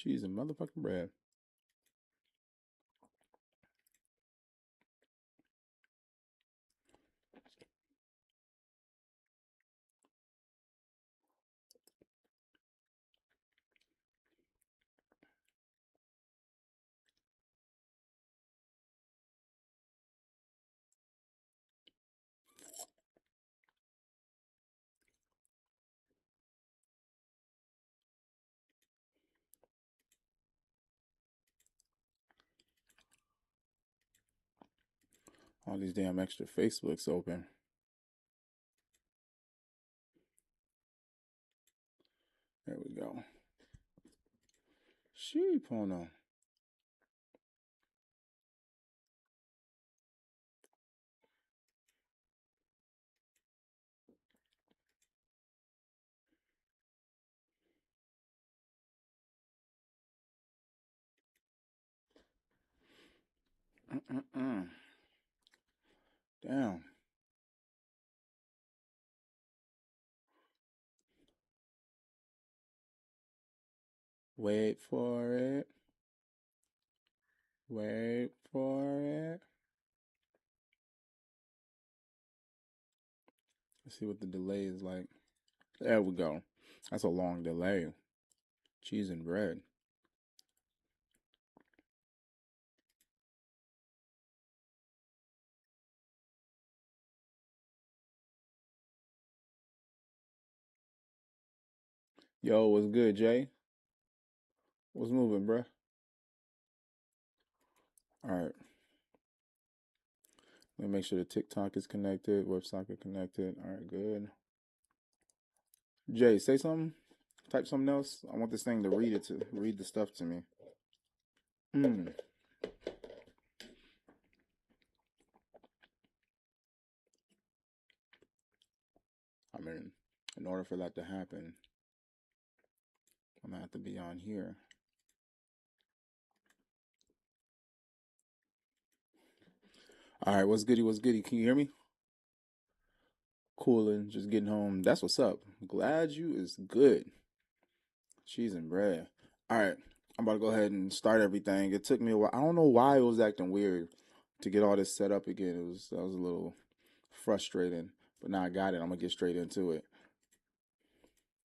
Cheese and motherfucking bread. All these damn extra Facebooks open. There we go. Sheep on them. Damn. Wait for it. Wait for it. Let's see what the delay is like. There we go. That's a long delay. Cheese and bread. Yo, what's good, Jay? What's moving, bruh? All right. Let me make sure the TikTok is connected, WebSocket connected. All right, good. Jay, say something. Type something else. I want this thing to read the stuff to me. I mean, in order for that to happen, I'm gonna have to be on here. All right, what's goody? What's goody? Can you hear me? Cooling, just getting home. That's what's up. Glad you is good. Cheese and bread. All right, I'm about to go ahead and start everything. It took me a while. I don't know why it was acting weird to get all this set up again. That was a little frustrating, but now I got it. I'm gonna get straight into it.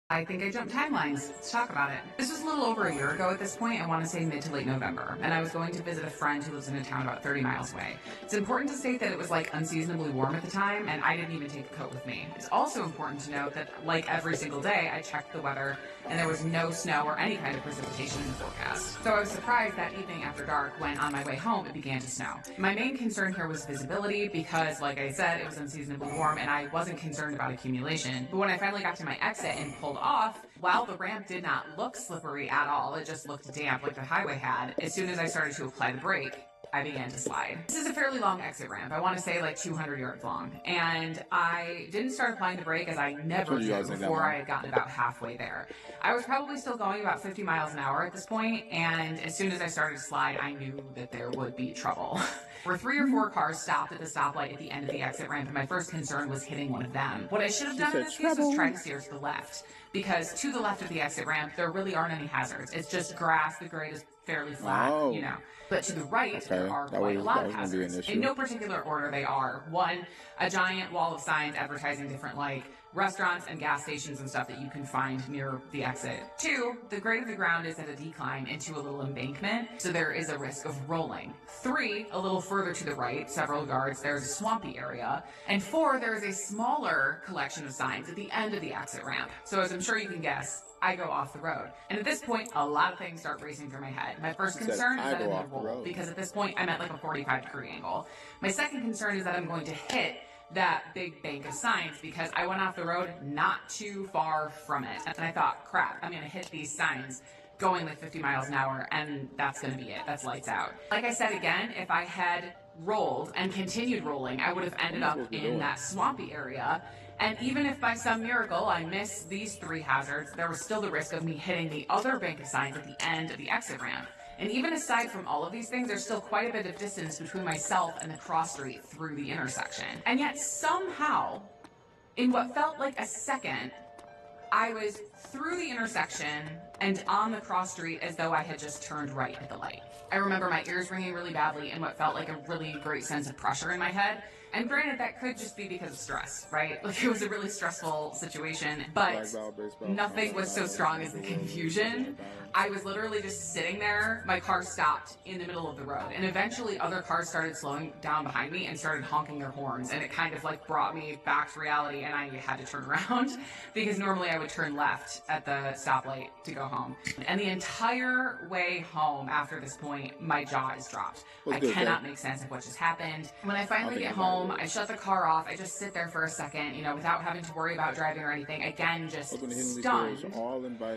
I think I jumped timelines. Let's talk about it. This was a little over a year ago at this point. I want to say mid to late November. And I was going to visit a friend who lives in a town about 30 miles away. It's important to state that it was like unseasonably warm at the time, and I didn't even take a coat with me. It's also important to note that, like every single day, I checked the weather, and there was no snow or any kind of precipitation in the forecast. So I was surprised that evening after dark, when on my way home, it began to snow. My main concern here was visibility because, like I said, it was unseasonably warm, and I wasn't concerned about accumulation. But when I finally got to my exit and pulled off, while the ramp did not look slippery at all, it just looked damp like the highway had, as soon as I started to apply the brake, I began to slide. This is a fairly long exit ramp. I want to say like 200 yards long. And I didn't start applying the brake as I never did before I had gotten about halfway there. I was probably still going about 50 miles an hour at this point, and as soon as I started to slide, I knew that there would be trouble. Where 3 or 4 cars stopped at the stoplight at the end of the exit ramp, and my first concern was hitting one of them. What I should have done in this case was try to steer to the left, because to the left of the exit ramp, there really aren't any hazards. It's just grass. The grade is fairly flat, you know. But to the right, there are quite a lot of hazards. In no particular order, they are. 1, a giant wall of signs advertising different, like, restaurants and gas stations and stuff that you can find near the exit. 2, the grade of the ground is at a decline into a little embankment, so there is a risk of rolling. 3, a little further to the right, several yards, there's a swampy area. And 4, there is a smaller collection of signs at the end of the exit ramp. So as I'm sure you can guess, I go off the road. And at this point, a lot of things start racing through my head. My first concern is that I'm going to roll, because at this point, I'm at like a 45-degree angle. My second concern is that I'm going to hit that big bank of signs, because I went off the road not too far from it. And I thought, crap, I'm going to hit these signs going like 50 miles an hour, and that's going to be it. That's lights out. Like I said again, if I had rolled and continued rolling, I would have ended up in that swampy area. And even if by some miracle I missed these 3 hazards, there was still the risk of me hitting the other bank of signs at the end of the exit ramp. And even aside from all of these things, there's still quite a bit of distance between myself and the cross street through the intersection. And yet somehow, in what felt like a second, I was through the intersection and on the cross street as though I had just turned right at the light. I remember my ears ringing really badly and what felt like a really great sense of pressure in my head. And granted, that could just be because of stress, right? Like, it was a really stressful situation, but nothing was so strong as the confusion. I was literally just sitting there. My car stopped in the middle of the road, and eventually other cars started slowing down behind me and started honking their horns, and it kind of like brought me back to reality, and I had to turn around because normally I would turn left at the stoplight to go home. And the entire way home after this point, my jaw is dropped. I cannot make sense of what just happened. When I finally get home, I shut the car off. I just sit there for a second, you know, without having to worry about driving or anything. Again, just stunned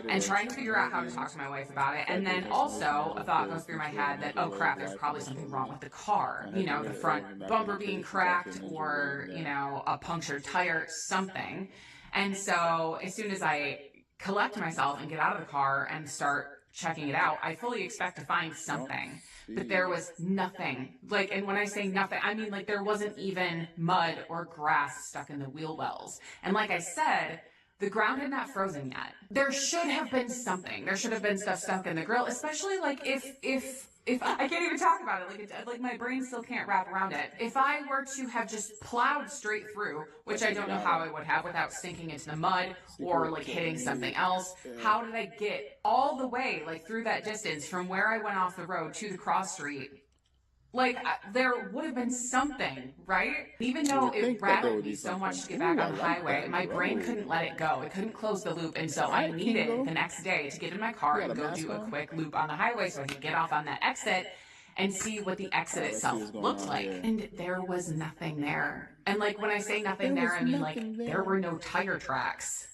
and trying to figure out how to talk to my wife about it. And then also a thought goes through my head that, oh crap, there's probably something wrong with the car. You know, the front bumper being cracked or, you know, a punctured tire, something. And so as soon as I collect myself and get out of the car and start checking it out, I fully expect to find something. But there was nothing. Like, and when I say nothing, I mean like there wasn't even mud or grass stuck in the wheel wells. And like I said, the ground had not frozen yet. There should have been something. There should have been stuff stuck in the grill, especially like if I can't even talk about it, like my brain still can't wrap around it. If I were to have just plowed straight through, which I don't know how I would have without sinking into the mud or like hitting something else, how did I get all the way like through that distance from where I went off the road to the cross street? Like, there would have been something, right? Even though it rattled me so much to get back on the highway, my brain couldn't let it go. It couldn't close the loop. And so I needed the next day to get in my car and go do a quick loop on the highway so I could get off on that exit and see what the exit itself looked like. And there was nothing there. And like, when I say nothing there, I mean like there were no tire tracks,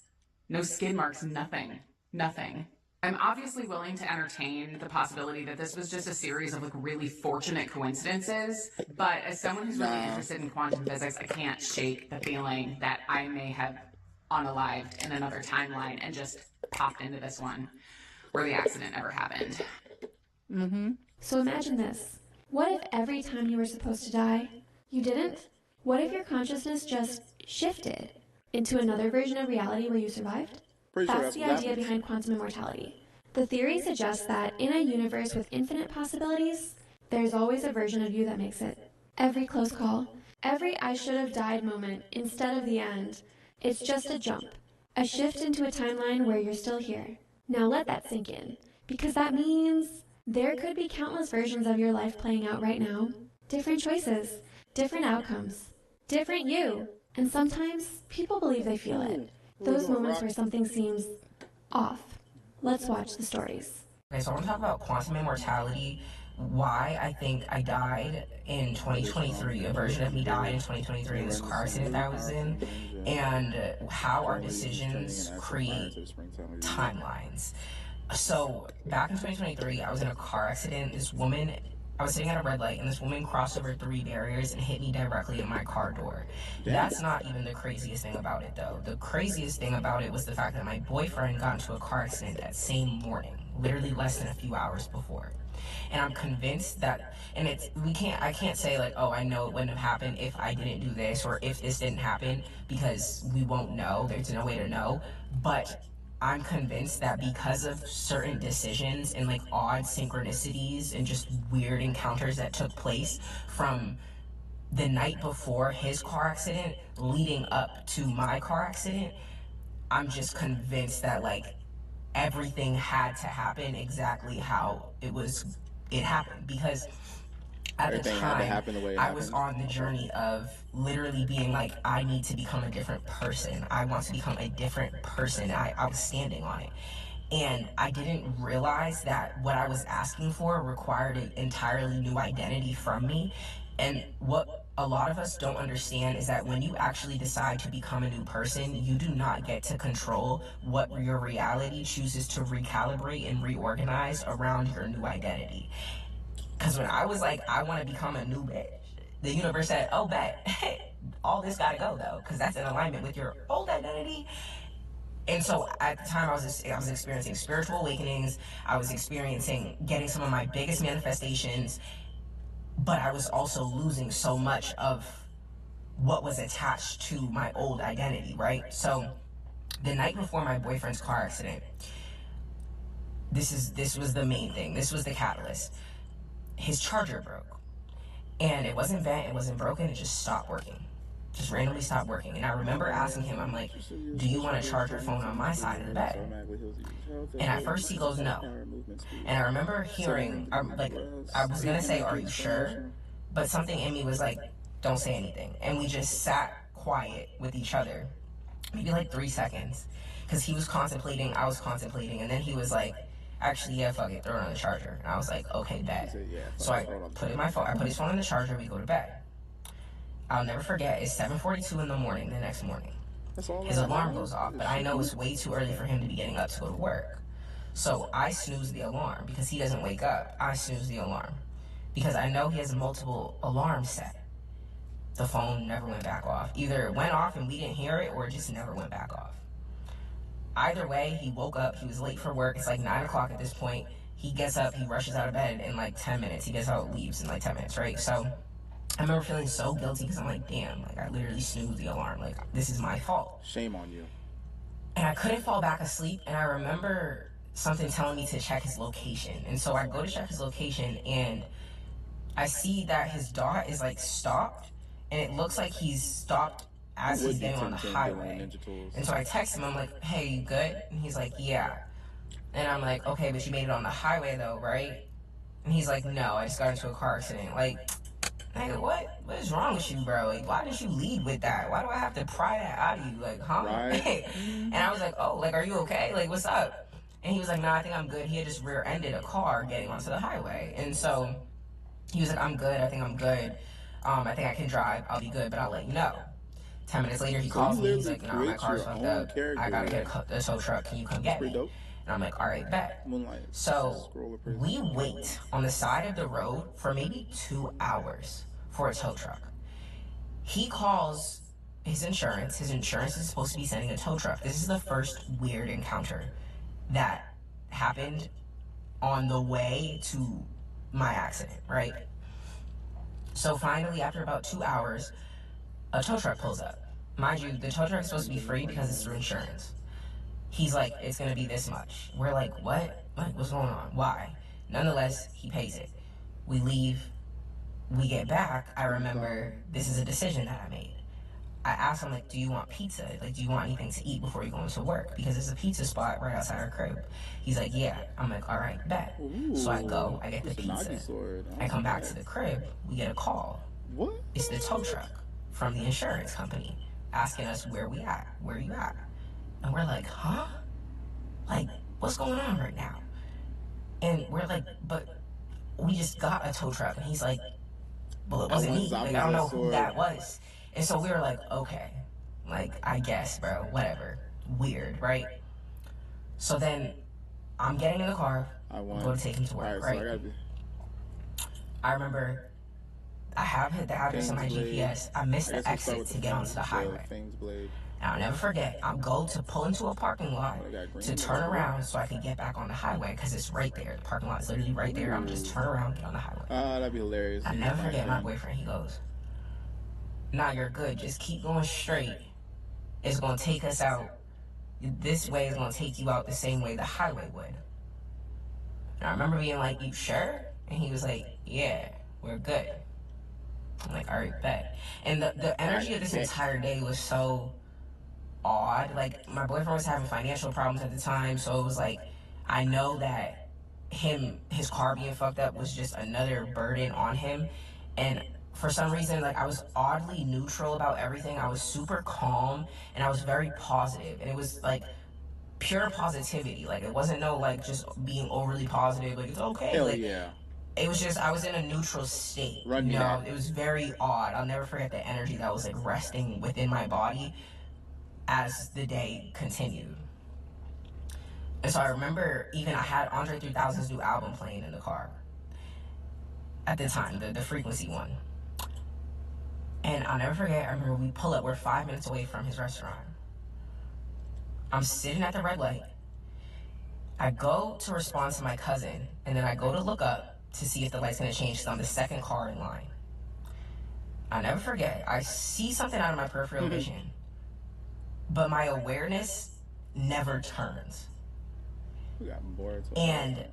no skid marks, nothing. I'm obviously willing to entertain the possibility that this was just a series of like really fortunate coincidences, but as someone who's really interested in quantum physics, I can't shake the feeling that I may have unalived in another timeline and just popped into this one where the accident never happened. So imagine this. What if every time you were supposed to die, you didn't? What if your consciousness just shifted into another version of reality where you survived? That's the idea behind quantum immortality. The theory suggests that in a universe with infinite possibilities, there's always a version of you that makes it. Every close call, every I should have died moment instead of the end, it's just a jump, a shift into a timeline where you're still here. Now let that sink in, because that means there could be countless versions of your life playing out right now. Different choices, different outcomes, different you. And sometimes people believe they feel it. Those moments where something seems off. Let's watch the stories. Okay, so I want to talk about quantum immortality, why I think I died in 2023, a version of me died in 2023 in this car accident that I was in, and how our decisions create timelines. So back in 2023, I was in a car accident. I was sitting at a red light, and this woman crossed over 3 barriers and hit me directly in my car door. That's not even the craziest thing about it, though. The craziest thing about it was the fact that my boyfriend got into a car accident that same morning, literally less than a few hours before. And I'm convinced that, and I can't say like, oh, I know it wouldn't have happened if I didn't do this or if this didn't happen, because we won't know. There's no way to know. But I'm convinced that because of certain decisions and like odd synchronicities and just weird encounters that took place from the night before his car accident leading up to my car accident, I'm just convinced that like everything had to happen exactly how it happened, because at the time, I was on the journey of literally being like, I need to become a different person. I want to become a different person. I was standing on it. And I didn't realize that what I was asking for required an entirely new identity from me. And what a lot of us don't understand is that when you actually decide to become a new person, you do not get to control what your reality chooses to recalibrate and reorganize around your new identity. Because when I was like, I want to become a new bitch, the universe said, oh, bet, all this got to go, though, because that's in alignment with your old identity. And so at the time, I was experiencing spiritual awakenings. I was experiencing getting some of my biggest manifestations, but I was also losing so much of what was attached to my old identity, right? So the night before my boyfriend's car accident, this was the main thing. This was the catalyst. His charger broke. And it wasn't bent, it wasn't broken, it just stopped working. Just randomly stopped working. And I remember asking him, I'm like, do you want to charge your phone on my side of the bed? And at first he goes, no. And I remember hearing, I was going to say, are you sure? But something in me was like, don't say anything. And we just sat quiet with each other, maybe like 3 seconds. Because he was contemplating, I was contemplating, and then he was like, actually, yeah, fuck it, throw it on the charger. And I was like, okay, bet. So I put his phone in the charger, we go to bed. I'll never forget, it's 7:42 in the morning the next morning. His alarm goes off, but I know it's way too early for him to be getting up to go to work. So I snooze the alarm because he doesn't wake up. I snooze the alarm because I know he has multiple alarms set. The phone never went back off. Either it went off and we didn't hear it, or it just never went back off. Either way, he woke up, he was late for work, it's like 9 o'clock at this point. He gets up, he rushes out of bed in like 10 minutes. He gets out, leaves in like 10 minutes, right? So I remember feeling so guilty because I'm like, damn, like I literally snoozed the alarm. Like, this is my fault. Shame on you. And I couldn't fall back asleep, and I remember something telling me to check his location. And so I go to check his location, and I see that his dot is like stopped, and it looks like he's stopped as he's getting on the highway. And so I text him, I'm like, hey, you good? And he's like, yeah. And I'm like, okay, but you made it on the highway though, right? And he's like, no, I just got into a car accident. Like, nigga, what is wrong with you, bro? Like, why did you lead with that? Why do I have to pry that out of you? Like, huh? Right. And I was like, oh, like, are you okay? Like, what's up? And he was like, no, I think I'm good. He had just rear-ended a car getting onto the highway. And so he was like, I'm good. I think I'm good. I think I can drive. I'll be good, but I'll let you know. 10 minutes later, he calls me. He's like, no, my car's fucked up. I gotta get a tow truck. Can you come get me? And I'm like, all right, bet. So we wait on the side of the road for maybe 2 hours for a tow truck. He calls his insurance. His insurance is supposed to be sending a tow truck. This is the first weird encounter that happened on the way to my accident, right? So finally, after about 2 hours, a tow truck pulls up. Mind you, the tow truck is supposed to be free because it's through insurance. He's like, it's gonna be this much. We're like, what? Like, what's going on? Why? Nonetheless, he pays it. We leave. We get back. I remember this is a decision that I made. I asked him, like, do you want pizza? Like, do you want anything to eat before you go into work? Because there's a pizza spot right outside our crib. He's like, yeah. I'm like, all right, bet. So I go, I get the pizza. I come back to the crib. We get a call. What? It's the tow truck from the insurance company asking us where we at, where you at. And we're like, huh? Like, what's going on right now? And we're like, but we just got a tow truck. And he's like, well, it wasn't me. Like, I don't know who that was. And so we were like, okay, like, I guess, bro, whatever. Weird, right? So then I'm getting in the car. I'm going to take him to work, right? So I remember I have hit the address on my GPS. I missed the exit to get onto the highway. And I'll never forget, I'll go to pull into a parking lot to turn around so I can get back on the highway because it's right there. The parking lot is literally right there. I'm just turn around, get on the highway. That'd be hilarious. I never forget my boyfriend. He goes, nah, you're good. Just keep going straight. It's going to take us out. This way is going to take you out the same way the highway would. And I remember being like, you sure? And he was like, yeah, we're good. I'm like, all right, bet. And the energy of this entire day was so odd. Like, my boyfriend was having financial problems at the time, so it was like, I know that his car being fucked up was just another burden on him. And for some reason, like, I was oddly neutral about everything. I was super calm, and I was very positive. And it was, like, pure positivity. Like, it wasn't no, like, just being overly positive. Like, it's okay. Hell like, yeah. It was just, I was in a neutral state. You know, it was very odd. I'll never forget the energy that was, like, resting within my body as the day continued. And so I remember even I had Andre 3000's new album playing in the car at the time, the Frequency one. And I'll never forget, I remember we pull up, we're 5 minutes away from his restaurant. I'm sitting at the red light. I go to respond to my cousin, and then I go to look up to see if the light's gonna change because I'm the second car in line. I'll never forget, I see something out of my peripheral vision, but my awareness never turns. We got Boruto. And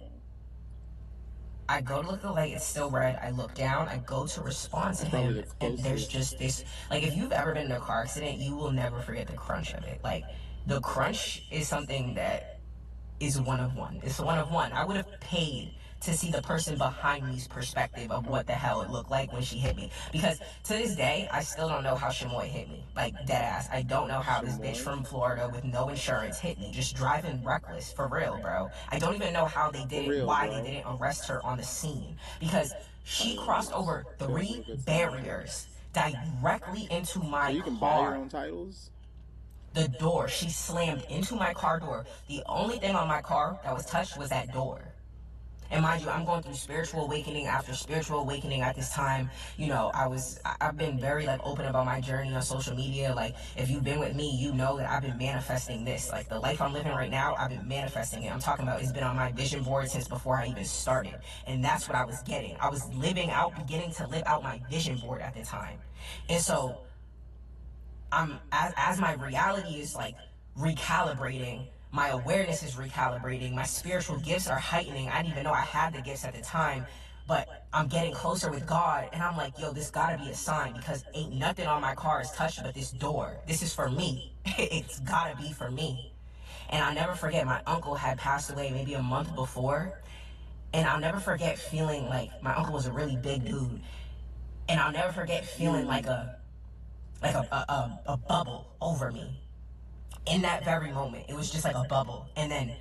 I go to look at the light, it's still red. I look down, I go to respond to That's probably him, the and there's closest. just this, like, if you've ever been in a car accident, you will never forget the crunch of it. Like, the crunch is something that is one of one. It's one of one. I would have paid to see the person behind me's perspective of Oh, what the hell it looked like when she hit me. Because to this day, I still don't know how Shamoy hit me. Like, dead ass. I don't know how this bitch Shamoy. from Florida with no insurance hit me. Just driving reckless. For real, bro. I don't even know how they For did it, real, why they bro. didn't arrest her on the scene. Because she crossed Titles. over Feels like a 3 good time. barriers directly into So my you can buy your car. own titles? The door, she slammed into my car door. The only thing on my car that was touched was that door. And mind you, I'm going through spiritual awakening after spiritual awakening at this time. You know, I've been very like open about my journey on social media. Like, if you've been with me, you know that I've been manifesting this. Like, the life I'm living right now, I've been manifesting it. I'm talking about, it's been on my vision board since before I even started. And that's what I was getting. I was beginning to live out my vision board at the time. And so I'm as my reality is like recalibrating, my awareness is recalibrating, my spiritual gifts are heightening. I didn't even know I had the gifts at the time, but I'm getting closer with God, and I'm like, yo, this gotta be a sign, because ain't nothing on my car is touched but this door. This is for me. It's gotta be for me. And I'll never forget, my uncle had passed away maybe a month before, and I'll never forget feeling like, my uncle was a really big dude, and I'll never forget feeling like a bubble over me in that very moment. It was just like a bubble. And then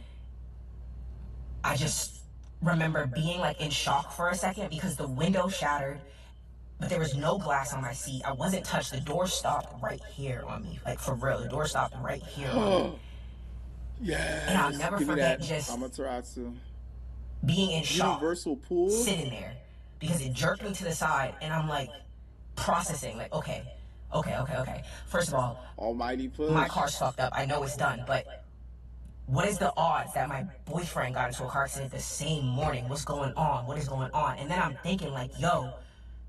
I just remember being like in shock for a second because the window shattered, but there was no glass on my seat. I wasn't touched. The door stopped right here on me. Like, for real, the door stopped right here on me. And I'll Yes. never Give me that forget just Amaterasu. being in shock, Universal pool? sitting there, because it jerked me to the side, and I'm like processing, like, okay. First of all, Almighty my push. car's fucked up. I know it's done, but what is the odds that my boyfriend got into a car accident the same morning? What's going on? What is going on? And then I'm thinking, like, yo,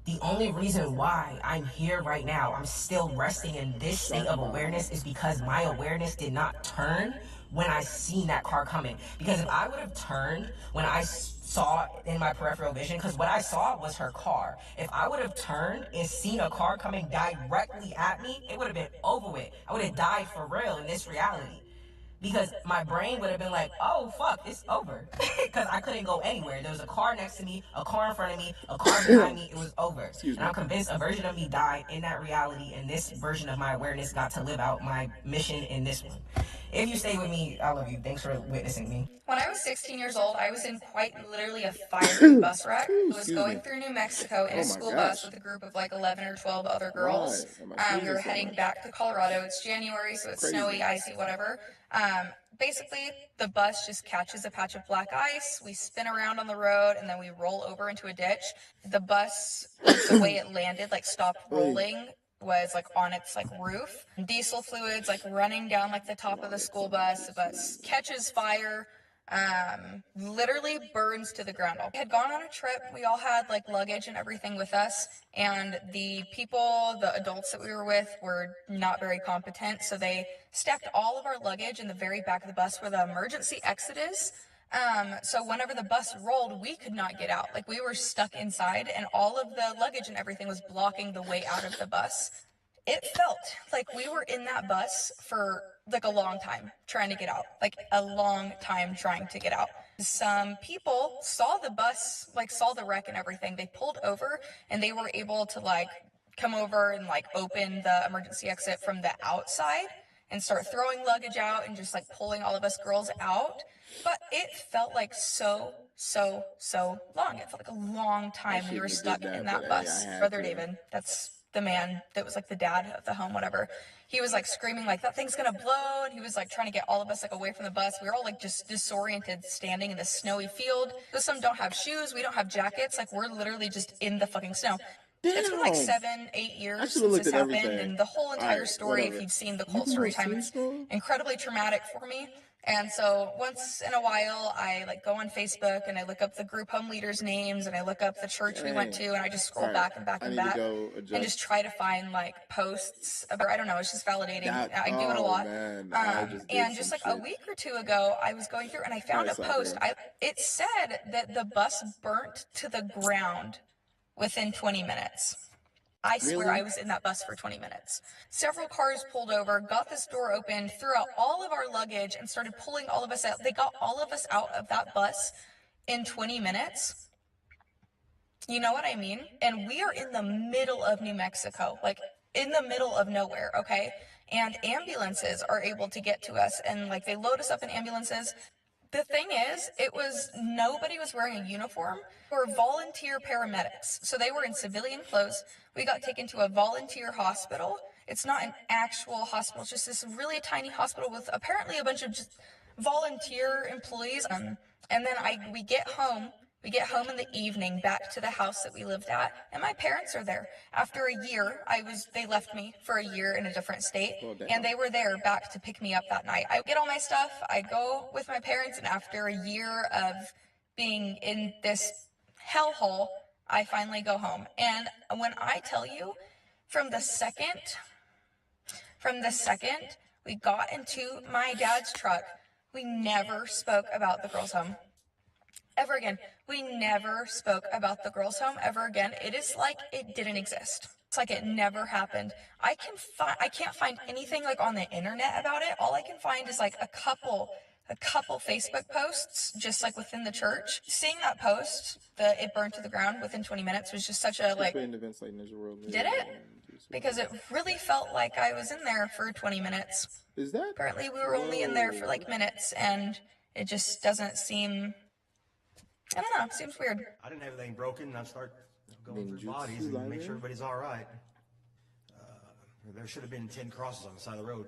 the only reason why I'm here right now, I'm still resting in this state Shark of bomb. awareness, is because my awareness did not turn when I seen that car coming. Because if I would have turned when I saw in my peripheral vision, because what I saw was her car. If I would have turned and seen a car coming directly at me, it would have been over with. I would have died for real in this reality, because my brain would have been like, oh, fuck, it's over. Because I couldn't go anywhere. There was a car next to me, a car in front of me, a car behind me. It was over. Excuse And me. I'm convinced a version of me died in that reality, and this version of my awareness got to live out my mission in this one. If you stay with me, I love you. Thanks for witnessing me. When I was 16 years old, I was in quite literally a fiery bus wreck. I was Excuse me. going through New Mexico in Oh a my school bus gosh. with a group of like 11 or 12 other Why girls. am I We sneezing were so heading much? back to Colorado. It's January, so it's Crazy. snowy, icy, whatever. Basically, the bus just catches a patch of black ice. We spin around on the road, and then we roll over into a ditch. The bus, like the way it landed, like stopped Hey. rolling, was like on its like roof. Diesel fluids like running down like the top of the school bus. The bus catches fire, literally burns to the ground. We had gone on a trip. We all had like luggage and everything with us, and the adults that we were with were not very competent, so they stacked all of our luggage in the very back of the bus where the emergency exit is. So whenever the bus rolled, we could not get out. Like, we were stuck inside, and all of the luggage and everything was blocking the way out of the bus. It felt like we were in that bus for like a long time trying to get out, like a long time trying to get out. Some people saw the bus, like saw the wreck and everything. They pulled over, and they were able to like come over and like open the emergency exit from the outside and start throwing luggage out and just like pulling all of us girls out. But it felt like so long. It felt like a long I time we were shouldn't have stuck did in that, but that hey, I bus. had Brother to. David, that's the man that was like the dad of the home, whatever. He was like screaming like, that thing's gonna blow, and he was like trying to get all of us like away from the bus. We were all like just disoriented, standing in the snowy field. Some don't have shoes, we don't have jackets, like we're literally just in the fucking snow. It's been like Damn. 7-8 I years should have since looked this at happened, everything. and the whole entire Alright, story, if whatever. you've seen the You whole can go story time, sleep, it's bro? incredibly traumatic for me. And so once in a while, I like go on Facebook and I look up the group home leaders' names and I look up the church we went to, and I just scroll back and back and back and just try to find like posts about, I don't know, it's just validating. I do it a lot. Man, and just like a week or two ago, I was going through and I found a post. It said that the bus burnt to the ground within 20 minutes. I swear I was in that bus for 20 minutes. Several cars pulled over, got this door open, threw out all of our luggage, and started pulling all of us out. They got all of us out of that bus in 20 minutes. You know what I mean? And we are in the middle of New Mexico, like in the middle of nowhere, okay? And ambulances are able to get to us, and like they load us up in ambulances. The thing is, nobody was wearing a uniform. They were volunteer paramedics. So they were in civilian clothes. We got taken to a volunteer hospital. It's not an actual hospital. It's just this really tiny hospital with apparently a bunch of just volunteer employees. And then we get home. We get home in the evening back to the house that we lived at, and my parents are there. After a year, they left me for a year in a different state, and they were there back to pick me up that night. I get all my stuff, I go with my parents, and after a year of being in this hellhole, I finally go home. And when I tell you, from the second we got into my dad's truck, we never spoke about the girls' home. Ever again. We never spoke about the girls' home ever again. It is like it didn't exist. It's like it never happened. I can't find anything like on the internet about it. All I can find is like a couple Facebook posts just like within the church. Seeing that post, it burned to the ground within 20 minutes was just such a like. Did it? Because it really felt like I was in there for 20 minutes. Is that? Apparently we were only in there for like minutes, and it just doesn't seem. I don't know. It seems weird. I didn't have anything broken. I'd start going through bodies and make sure everybody's all right. There should have been 10 crosses on the side of the road.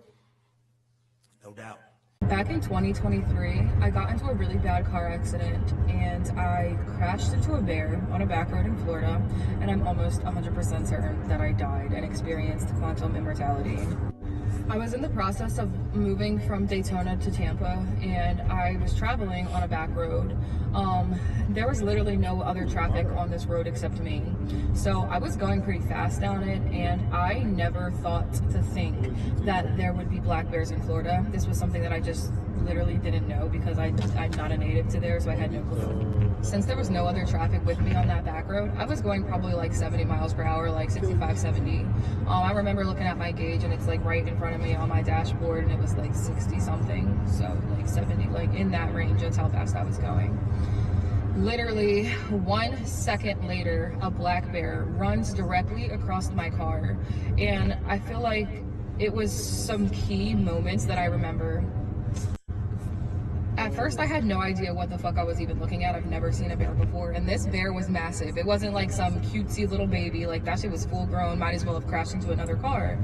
No doubt. Back in 2023, I got into a really bad car accident and I crashed into a bear on a back road in Florida, and I'm almost 100% certain that I died and experienced quantum immortality. I was in the process of moving from Daytona to Tampa, and I was traveling on a back road. There was literally no other traffic on this road except me. So I was going pretty fast down it, and I never thought to think that there would be black bears in Florida. This was something that I just literally didn't know because I'm not a native to there, so I had no clue. Since there was no other traffic with me on that back road, I was going probably like 70 miles per hour, like 65, 70. I remember looking at my gauge, and it's like right in front of me on my dashboard, and it was like 60 something, so like 70, like in that range. That's how fast I was going. Literally 1 second later, a black bear runs directly across my car, and I feel like it was some key moments that I remember. At first, I had no idea what the fuck I was even looking at. I've never seen a bear before, and this bear was massive. It wasn't like some cutesy little baby. Like, that shit was full grown, might as well have crashed into another car.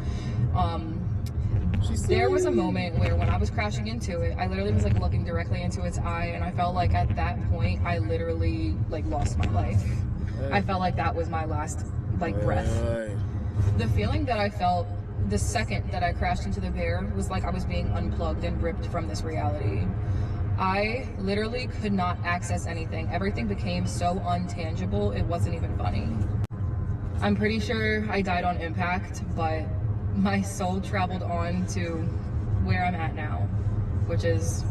There was a moment where when I was crashing into it, I literally was like looking directly into its eye, and I felt like at that point, I literally like lost my life. I felt like that was my last like breath. The feeling that I felt the second that I crashed into the bear was like I was being unplugged and ripped from this reality. I literally could not access anything. Everything became so untangible, it wasn't even funny. I'm pretty sure I died on impact, but my soul traveled on to where I'm at now, which is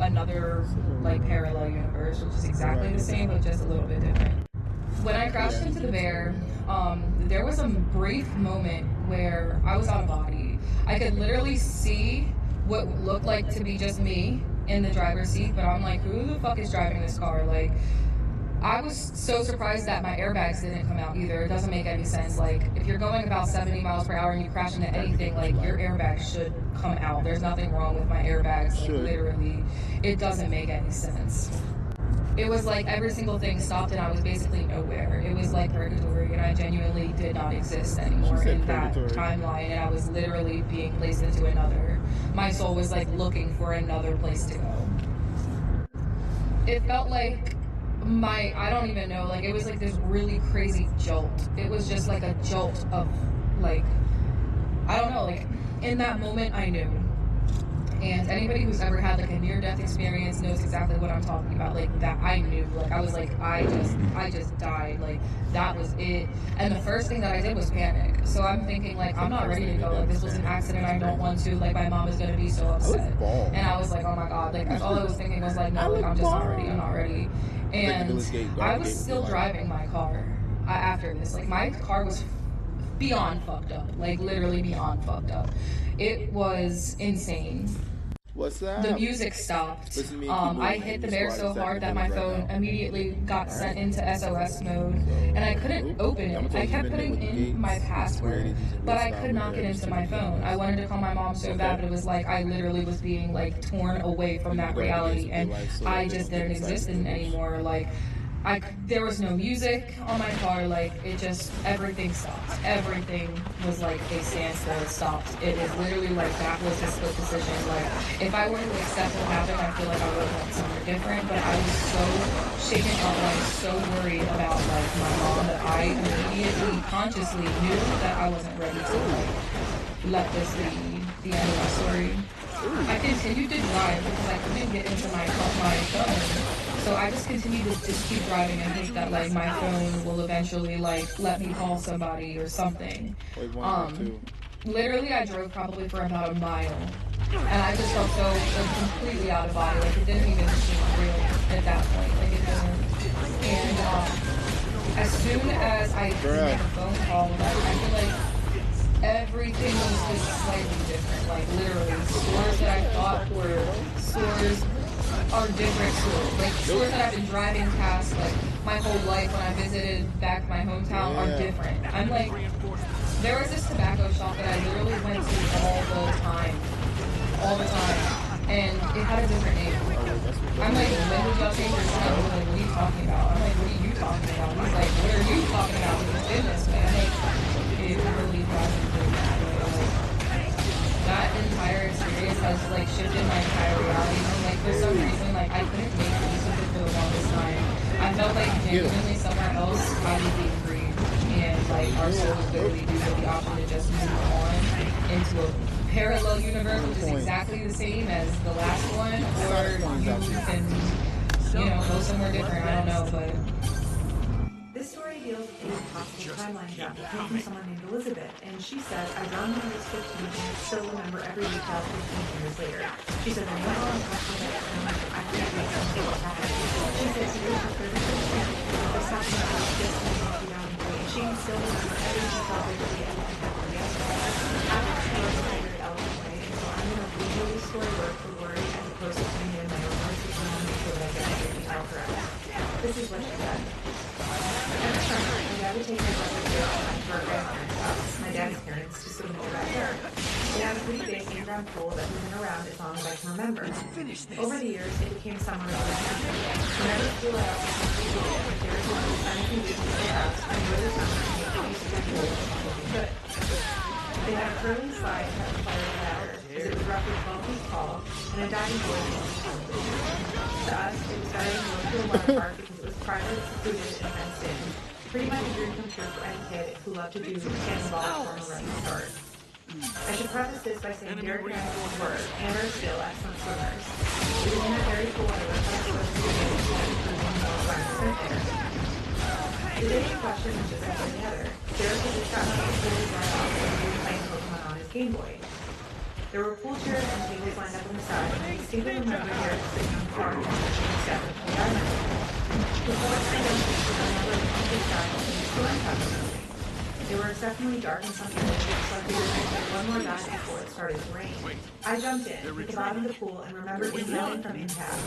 another like parallel universe, which is exactly the same, but just a little bit different. When I crashed into the bear, there was a brief moment where I was out of body. I could literally see what looked like to be just me in the driver's seat, but I'm like, who the fuck is driving this car? Like, I was so surprised that my airbags didn't come out either. It doesn't make any sense. Like, if you're going about 70 miles per hour and you crash into anything, like, your airbags should come out. There's nothing wrong with my airbags. Like, literally, it doesn't make any sense. It was like every single thing stopped and I was basically nowhere. It was like purgatory, and I genuinely did not exist anymore in that timeline, and I was literally being placed into another. My soul was like looking for another place to go. It felt like I don't even know, like it was like this really crazy jolt. It was just like a jolt of like, I don't know, like in that moment I knew. And anybody who's ever had like a near-death experience knows exactly what I'm talking about. Like that, I knew. Like I was like, I just died. Like that was it. And the first thing that I did was panic. So I'm thinking like, I'm not ready to go. Like this was an accident. I don't want to. Like my mom is gonna be so upset. And I was like, oh my god. Like all I was thinking was like, no, like I'm just not ready. I'm not ready. And I was still driving my car after this. Like my car was beyond fucked up. Like literally beyond fucked up. It was insane. What's up? The music stopped. I hit the bear so hard that my phone immediately got sent into SOS mode, and I couldn't open it. I kept putting in my password, but I could not get into my phone. I wanted to call my mom so bad, but it was like I literally was being like torn away from that reality, and I just didn't exist anymore. Like there was no music on my car. Like it just, everything stopped. Everything was like a standstill. It stopped. It was literally like that was a split decision. Like if I were to accept what happened, I feel like I would have went somewhere different. But I was so shaken up and I was so worried about like my mom that I immediately, consciously knew that I wasn't ready to like let this be the end of my story. I continued to drive because I couldn't get into my phone. So I just continued to just keep driving and hope that like my phone will eventually like let me call somebody or something. Literally I drove probably for about a mile and I just felt so like, completely out of body. Like it didn't even seem real at that point. Like it didn't. And as soon as I made a phone call, like I feel like everything was just slightly different. Like literally stores that I thought were stores are different stores. Like stores that I've been driving past like my whole life when I visited back my hometown are different. I'm like, there was this tobacco shop that I literally went to all the time, and it had a different name. I'm like, when did y'all change your sign? Like, what are you talking about? I'm like, what are you talking about? He's like, what are you talking about? It's been this way. I'm like, it really drives me crazy. That entire experience has like shifted my entire reality. And like for some reason, like I couldn't make peace with it for the longest time. I felt like genuinely somewhere else I was being free, and like our souls literally do have the option to just move on into a parallel universe, which is exactly the same as the last one, or you can, go somewhere different. I don't know, but. This story deals with a possible timeline jump that came from someone named Elizabeth, and she said, I drowned when I was 15 and I still remember every detail 15 years later. She said, I know I'm talking about I can't make something happen. She said, today for 36 years, I stopped in the house just in 2003, and she can still remember every detail vividly and what happened yesterday. I want to know in a very elegant way, and so I'm going to read this story word for word as opposed to putting it in my own words because I want to make sure that I get every detail correct. This is what she said. Every summer, my dad would take my brother to our grandparents' house, my daddy's parents, to swim in their backyard. They had a pretty big in-ground pool that had been around as long as I can remember. Over the years, it became summer over time. Whenever school let out for some free pool, if there was anything to do with the house, I knew it was summer and make use of the pool as much as we could. They had a curling slide that required a ladder, as it was roughly 12 feet tall, and a diving board in each company. To us, it was better than going to a water park because it was private, secluded, and fenced in. Pretty much a dream come true for any kid who loved to do cannonball from a running start. I should preface this by saying Derek and I were, and are still, excellent swimmers. We were in a very cool weather, but I was to be able to improving more when I there. The day in question was just like any other. Derek had just gotten out of the pool right off and we were playing Pokemon on his Game Boy. There were pool chairs and tables lined up on the side, and I distinctly remember Derek sitting on the floor and watching the step of the diamond. Before I turned on the I remember the country sky and the storm coming. They were exceptionally dark and sunny, so I figured I'd take one more dive before it started to rain. I jumped in, hit the bottom of the pool, and remembered yelling from impact.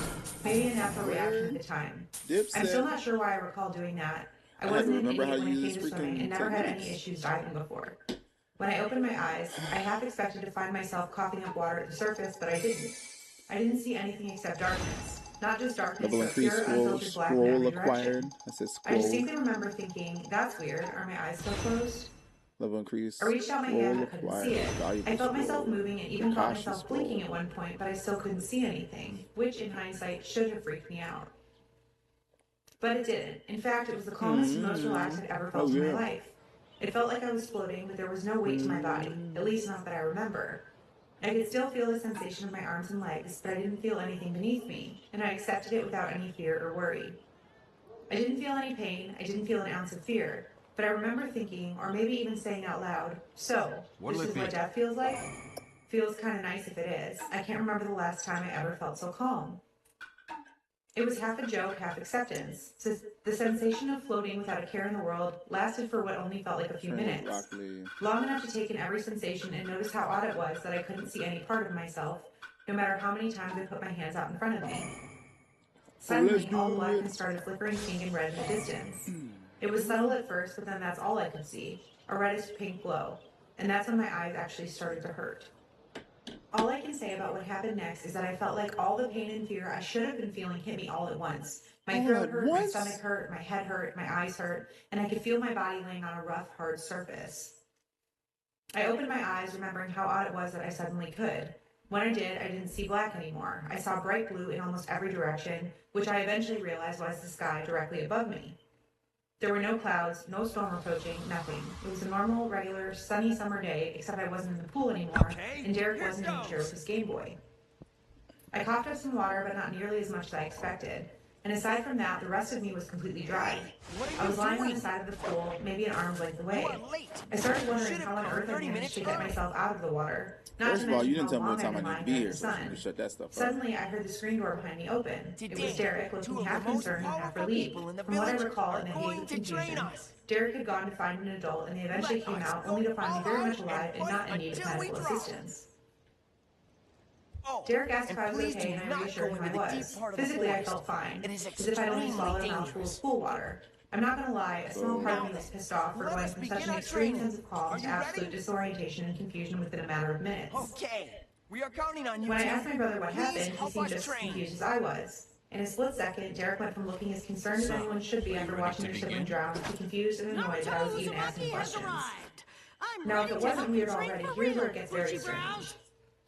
Maybe a natural reaction at the time. I'm still not sure why I recall doing that. I wasn't an idiot when it came to swimming and never had any issues diving before. When I opened my eyes, I half expected to find myself coughing up water at the surface, but I didn't. I didn't see anything except darkness. Not just darkness, but pure, unfiltered black in every direction. I distinctly remember thinking, that's weird, are my eyes still closed? Level increase. I reached out my hand but couldn't see it. I felt myself moving and even caught myself blinking at one point, but I still couldn't see anything, which in hindsight should have freaked me out. But it didn't. In fact, it was the calmest and most relaxed I'd ever felt in my life. It felt like I was floating, but there was no weight to my body, at least not that I remember. I could still feel the sensation of my arms and legs, but I didn't feel anything beneath me, and I accepted it without any fear or worry. I didn't feel any pain, I didn't feel an ounce of fear, but I remember thinking, or maybe even saying out loud, so, this is what death feels like? Feels kind of nice if it is. I can't remember the last time I ever felt so calm. It was half a joke, half acceptance. So the sensation of floating without a care in the world lasted for what only felt like a few minutes. Long enough to take in every sensation and notice how odd it was that I couldn't see any part of myself, no matter how many times I put my hands out in front of me. Suddenly, all the blackness started flickering pink and red in the distance. It was subtle at first, but then that's all I could see, a reddish pink glow. And that's when my eyes actually started to hurt. All I can say about what happened next is that I felt like all the pain and fear I should have been feeling hit me all at once. My throat hurt, my stomach hurt, my head hurt, my eyes hurt, and I could feel my body laying on a rough, hard surface. I opened my eyes, remembering how odd it was that I suddenly could. When I did, I didn't see black anymore. I saw bright blue in almost every direction, which I eventually realized was the sky directly above me. There were no clouds, no storm approaching, nothing. It was a normal, regular, sunny summer day, except I wasn't in the pool anymore, and Derek wasn't in the chair with his Game Boy. I coughed up some water, but not nearly as much as I expected. And aside from that, the rest of me was completely dry. I was lying on the side of the pool, maybe an arm's length away. I started wondering how on earth I managed to get myself out of the water. First of all, you didn't tell me what time I need to be here, so you can shut that stuff up. Suddenly, I heard the screen door behind me open. It was Derek, looking half concerned and half relieved. From what I recall, in a haze of confusion, Derek had gone to find an adult, and they eventually came out, only to find me very much alive and not in need of medical assistance. Derek asked if I was okay, and I reassured him I was. Physically, I felt fine, as if I'd only swallowed a mouthful of pool water. I'm not gonna lie, a small part of me was pissed off for going from such an extreme sense of calm to absolute disorientation and confusion within a matter of minutes. We are counting on you. When I asked my brother what happened, he seemed just as confused as I was. In a split second, Derek went from looking as concerned as anyone should be after watching their sibling drown to confused and annoyed that I was even asking questions. Now, if it wasn't weird already, here's where it gets very strange.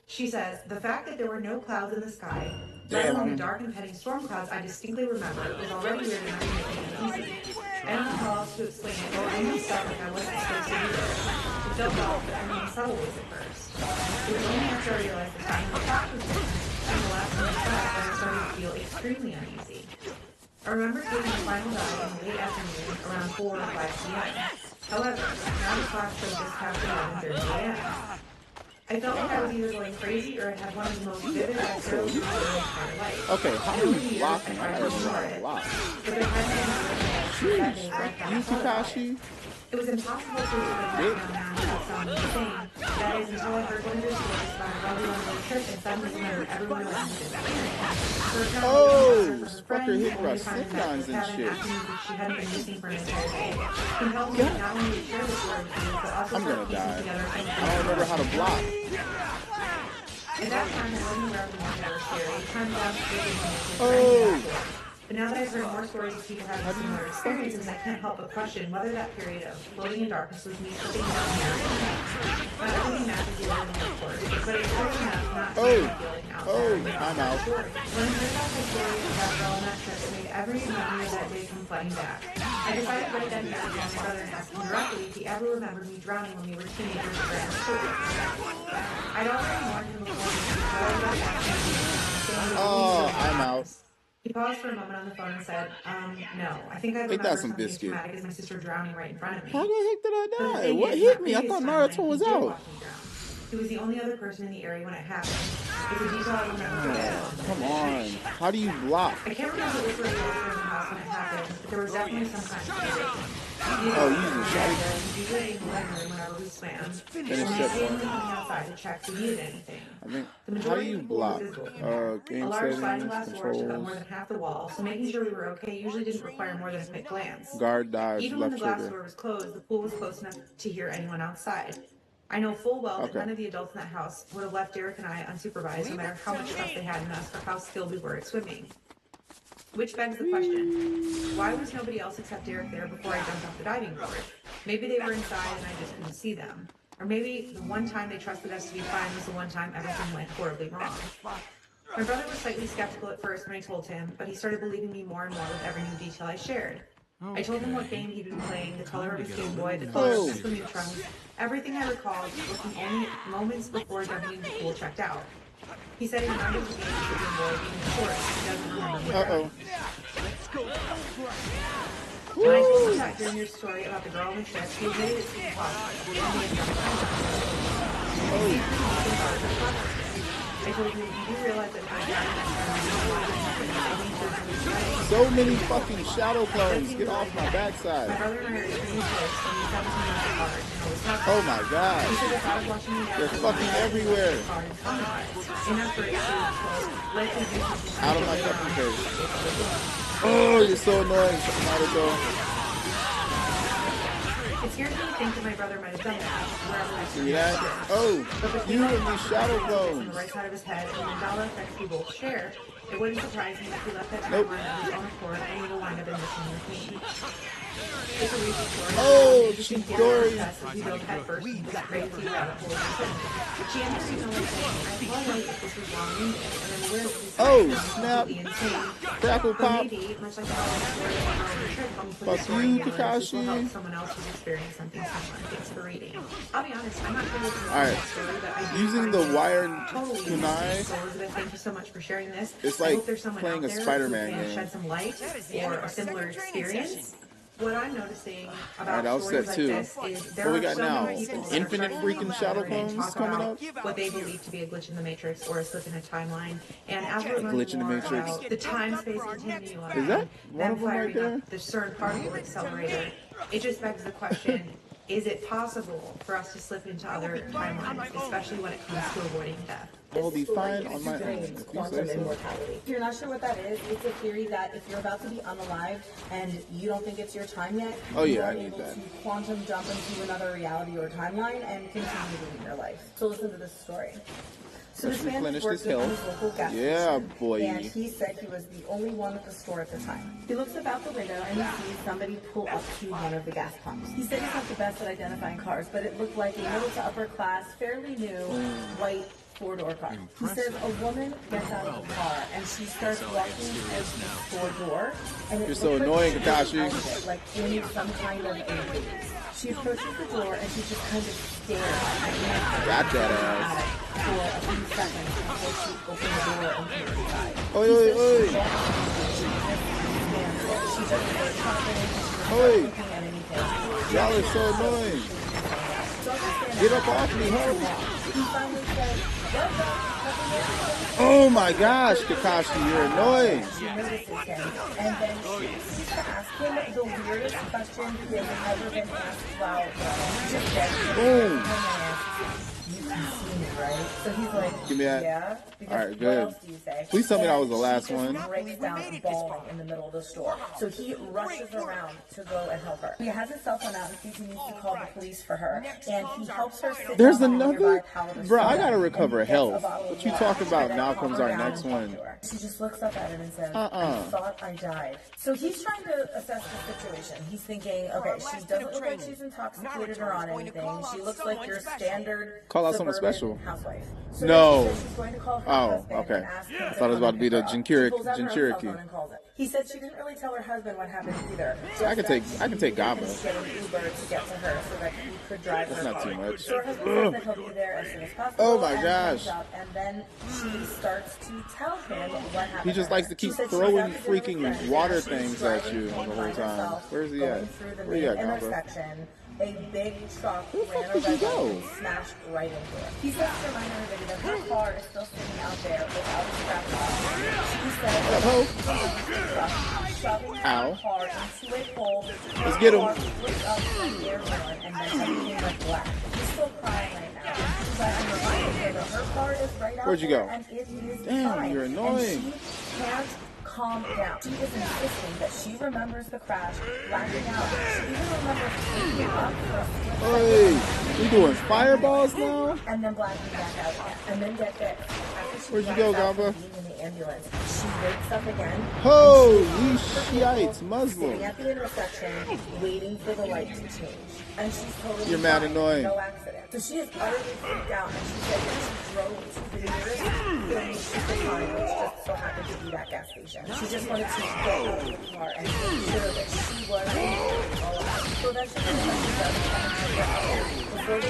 She says, the fact that there were no clouds in the sky, let alone the dark and petty storm clouds I distinctly remember, was already weird enough to make me uneasy. I don't know how else to explain it, but I almost felt like I wasn't supposed to be there. It felt off, but I mean subtle ways at first. It was only after I realized the time the clock was ticking, and the last minute back, that I started to feel extremely uneasy. I remember taking the final dive in the late afternoon, around 4 or 5 p.m. However, now the clock showed just past 11:30 a.m. I felt like I was either going crazy or I had one of the most vivid episodes of my entire life. Okay, how are you blocking? I heard you block. But there had been that day where I found Takashi? It was impossible to believe that now without sounding insane. That is until I heard one of their stories about a lovely one-way trip and suddenly remembered everyone around me that. Oh, fucker hit by sit-downs and shit. She hadn't been missing for an entire day. Compelled me not only to share the story with you, but also I'm start gonna piecing die. together I don't remember how to block. At that time, I wasn't aware of the ones that were scary. Time down to Oh! But now that I've heard more stories of people having similar experiences, I can't help but question whether that period of floating in darkness was me slipping down here. Not everything matches the original, of course, but it's really enough not to feel like an outsider. I'm out. When I heard about the story of that girl on that trip, it made every memory of that day come flooding back. I decided right then to call my brother and ask him directly if he ever remembered me drowning when we were teenagers at Grand School. I'd already warned him before I'm out. He paused for a moment on the phone and said, no, I think I remember something as traumatic as my sister drowning right in front of me. How the heck did I die? What hit me? I thought Naruto was out. He was the only other person in the area when it happened. It's a detail I will never forget. Come on. How do you block? I can't remember which way it was in the house when it happened, but there was definitely some kind of situation. Oh, using shotgun? Usually in the living room whenever we swam. And Finish we that occasionally one. coming outside to check if we needed anything. I think, The how do majority you of the pool block? was visible from there. A Game large sliding settings, glass door took up more controls, than half the wall, so making sure we were okay usually didn't require more than a quick glance. guard dive, Even when the left glass trigger. door was closed, the pool was close enough to hear anyone outside. I know full well that none of the adults in that house would have left Derek and I unsupervised, no matter how much trust they had in us or how skilled we were at swimming. Which begs the question, why was nobody else except Derek there before I jumped off the diving board? Maybe they were inside and I just couldn't see them. Or maybe the one time they trusted us to be fine was the one time everything went horribly wrong. My brother was slightly skeptical at first when I told him, but he started believing me more and more with every new detail I shared. I told him what game he'd been playing, the color of his Game Boy, the color of his swimming trunks. Everything I recalled was the only moments before jumping into pool checked out. He said he remembers the game of the Game Boy being short. He doesn't remember where. When I told him that during your story about the girl on the ship, he admitted it to me. I told him, you do realize that my dad so many fucking shadow clones. Get off my backside. Oh my god. They're fucking everywhere. Out of my fucking face. Oh, you're so annoying, Naruto. It scares me to think that my brother might have done that. See that? Oh, you and these shadow clones. On the right side of his head, and Mandala affects we both share. It wouldn't surprise me if he left that timeline of his own accord and he will wind up in this one with me. It's a recent story. Oh, Chidori. We both had first into that crazy rabbit hole. She answered me like saying, I wonder if this was wrong and I'm aware that this oh, snap. Crackle pop. Maybe, much like the story of the trip, fuck you, Kakashi. Someone else who's experienced something similar. Thanks for reading. I'll be honest, I'm not sure what this Alright, using the wired kunai, Elizabeth, thank you so much for sharing this. It's like playing a Spider-Man game. Shed some light or a similar experience. What I'm noticing about Alright, stories set like two. this is there What we are got so now? many people that are Infinite starting freaking to shadow come out and clones talk coming about up? what they believe to be a glitch in the Matrix or a slip in a timeline. And as we're learning Glitch in the more Matrix. about the time-space continuum, Is that one of them right firing there? up the CERN particle accelerator, it just begs the question, is it possible for us to slip into other timelines, especially when it comes to avoiding death? I will be fine on my own. Quantum immortality. If you're not sure what that is, it's a theory that if you're about to be unalived and you don't think it's your time yet, Oh, yeah, you are I need able that. to quantum jump into another reality or timeline and continue living your life. So listen to this story. So Let's this man replenish worked this at health. his local gas Yeah, station, boy. and he said he was the only one at the store at the time. He looks about the window and he sees somebody pull up to one of the gas pumps. He said he's not the best at identifying cars, but it looked like a middle to upper class, fairly new, white four-door car. He says a woman gets out of the car and she starts walking towards the store door. And it You're so looks annoying, like Kakashi. she's out of it, like in some kind of a maze. She approaches the door and she just kind of stares at Got that ass. for a few seconds before she opens the door and comes inside. Oi, oi, oi. She doesn't look confident. Oi. Looking at anything. Y'all are so annoying. Get up off me, ho. He finally says, "What's up? Oh my gosh, Kakashi, you're annoying. She notices him, and then she proceeds to ask him the weirdest question he has ever been asked while just dead. Boom. You can see me, right? So he's like, Give me that. yeah. Because All right, what good. else do you say? Please tell me that And was the last she just one. breaks down bawling in the middle of the store. So he rushes around to go and help her. He has his cell phone out and sees he needs to call the police for her. And he helps her sit There's down on a another? nearby pallet of Bro, I soda, gotta and recover he gets a health. bottle of What you water, talking about? and then Now calms comes her our down next and talks one. to her. She just looks up at him and says, Uh-uh. I thought I died. So he's trying to assess the situation. He's thinking, okay, she doesn't look like she's intoxicated or on anything. She looks like your standard Call out someone suburban special. housewife. So No. then she says she's going to call her Oh, husband okay. and ask him Thought it was about to be the come and pick her up. She pulls out her own cell Jinchuriki. phone and calls it. He said she didn't really tell her husband what happened either. I can take Gaba. Get an Uber to get to her so that he could drive That's her not too home. much. So her husband says that he'll be there as soon as possible. Oh my and gosh. hangs up, and then she starts to tell him what happened. He just to likes her. to keep She said she throwing was out to dinner with freaking friends, water and she was things at driving you home the by whole time. herself, Where's he going at? through the Where you main at, Gaba? intersection. A big truck Where the fuck ran did over you go? and smashed right into her. He says to remind everybody that her car is still sitting out there without a scratch on it. He said Up, ho. shoving Ow. her car into a hole. Let's get him. Her car flipped up to the air horn and then everything went black. He's still crying right now. But I'm reminding her that her car is right out Where'd you there go? and it is Damn, fine. you're annoying. And she can't calm down. She is insisting that she remembers the crash, blacking out. She even remembers waking up for a split Hey, second. we doing fireballs now? And then blacking back out again. And then get this. After she Where'd you blacks go, out from Gaba? being in the ambulance, she wakes up again. Holy shiites, Muslim. Sitting at the intersection, waiting for the light to change. And she's totally You're mad fine, annoying. no accident. So she is utterly freaked out, and she said that she drove to the nearest filling she could find, which just so happened to be that gas station. She just wanted to get out of the car and make sure that she was So eventually, the detective does come and check out. Before they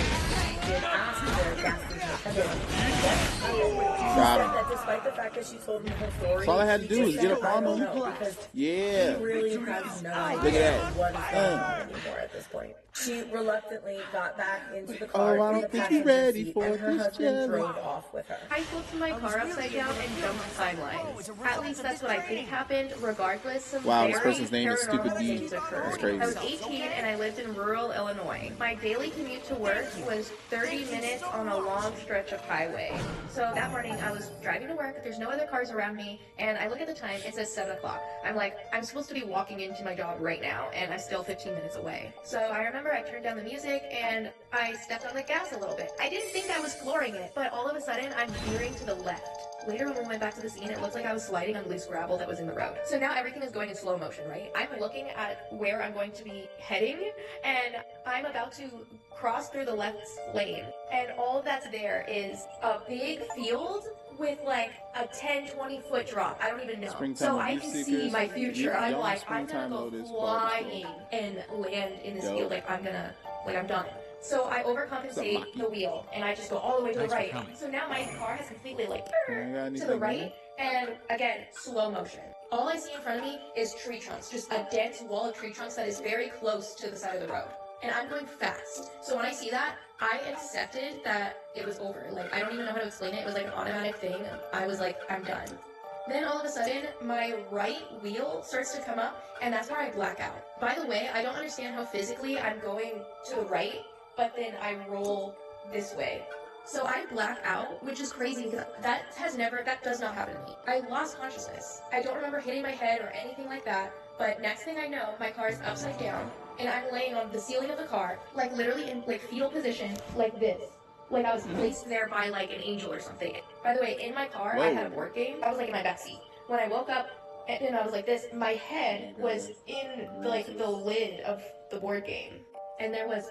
did ask the gas station attendant, she said that despite the fact that she told him her story, so all I had to do was get up on him. because yeah. he really has no idea what is going on anymore at this point. She reluctantly got back into the car I in don't the think you're passenger ready seat, for and her this husband jelly. drove off with her. I flipped my car upside down and jumped sidelines. At least that's what I think happened. Regardless, some Wow, very this person's name is Stupid paranormal D. things occurred. That's crazy. I was 18 and I lived in rural Illinois. My daily commute to work was 30 minutes on a long stretch of highway. So that morning I was driving to work, there's no other cars around me, and I look at the time, it says 7 o'clock. I'm like, I'm supposed to be walking into my job right now, and I'm still 15 minutes away. So I remember I turned down the music and I stepped on the gas a little bit. I didn't think I was flooring it, but all of a sudden I'm veering to the left. Later when we went back to the scene, it looked like I was sliding on loose gravel that was in the road. So now everything is going in slow motion, right? I'm looking at where I'm going to be heading, and I'm about to cross through the left lane. And all that's there is a big field with like a 10-20 foot drop. I don't even know. Springtime so I can see my future. I'm like, I'm gonna go notice, flying and land in this field. Like I'm done. So I overcompensate the wheel and I just go all the way to the right. So now my car has completely like to the right, and again, slow motion. All I see in front of me is tree trunks, just a dense wall of tree trunks that is very close to the side of the road. And I'm going fast. So when I see that, I accepted that it was over. Like, I don't even know how to explain it. It was like an automatic thing. I was like, I'm done. Then all of a sudden, my right wheel starts to come up, and that's where I black out. By the way, I don't understand how physically I'm going to the right, but then I roll this way. So I black out, which is crazy because that does not happen to me. I lost consciousness. I don't remember hitting my head or anything like that, but next thing I know, my car is upside down, and I'm laying on the ceiling of the car, like literally in like fetal position, like this. Like I was placed there by like an angel or something. By the way, in my car, I had a board game. I was like in my backseat. When I woke up and I was like this, my head was in like the lid of the board game, and there was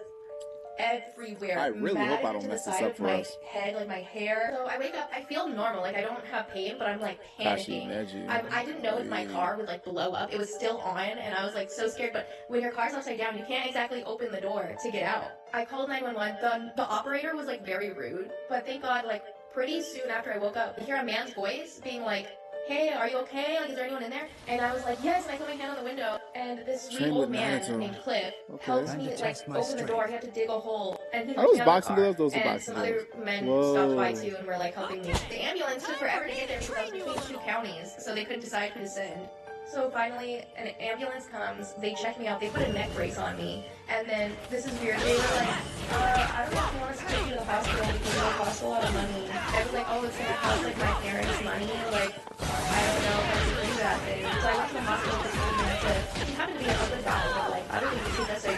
everywhere. I really hope I don't mess this up for us. Head, like my hair. So I wake up, I feel normal, like I don't have pain, but I'm like panicking. I didn't know if my car would like blow up. It was still on, and I was like so scared. But when your car's upside down, you can't exactly open the door to get out. I called 911. The operator was like very rude, but thank God, like pretty soon after I woke up, I hear a man's voice being like, hey, are you okay? Like, is there anyone in there? And I was like, yes, and I put my hand on the window, and this sweet old man named Cliff helps me, like, open the door. He had to dig a hole, and he Are those boxing gloves? Those are and boxing some gloves. other men stopped by, too, and were, like, helping me. The ambulance took forever to get there because I was between two counties, so they couldn't decide who to send. So finally, an ambulance comes, they check me out, they put a neck brace on me, and then, this is weird, they were like, I don't know if you want us to take you to the hospital because it'll cost a lot of money. I was like, oh, it's gonna cost, like, my parents' money, like, I don't know if I can do that thing. So I went to the hospital for 15 minutes, but he happened to be a other guy, but, like, I don't think he does say,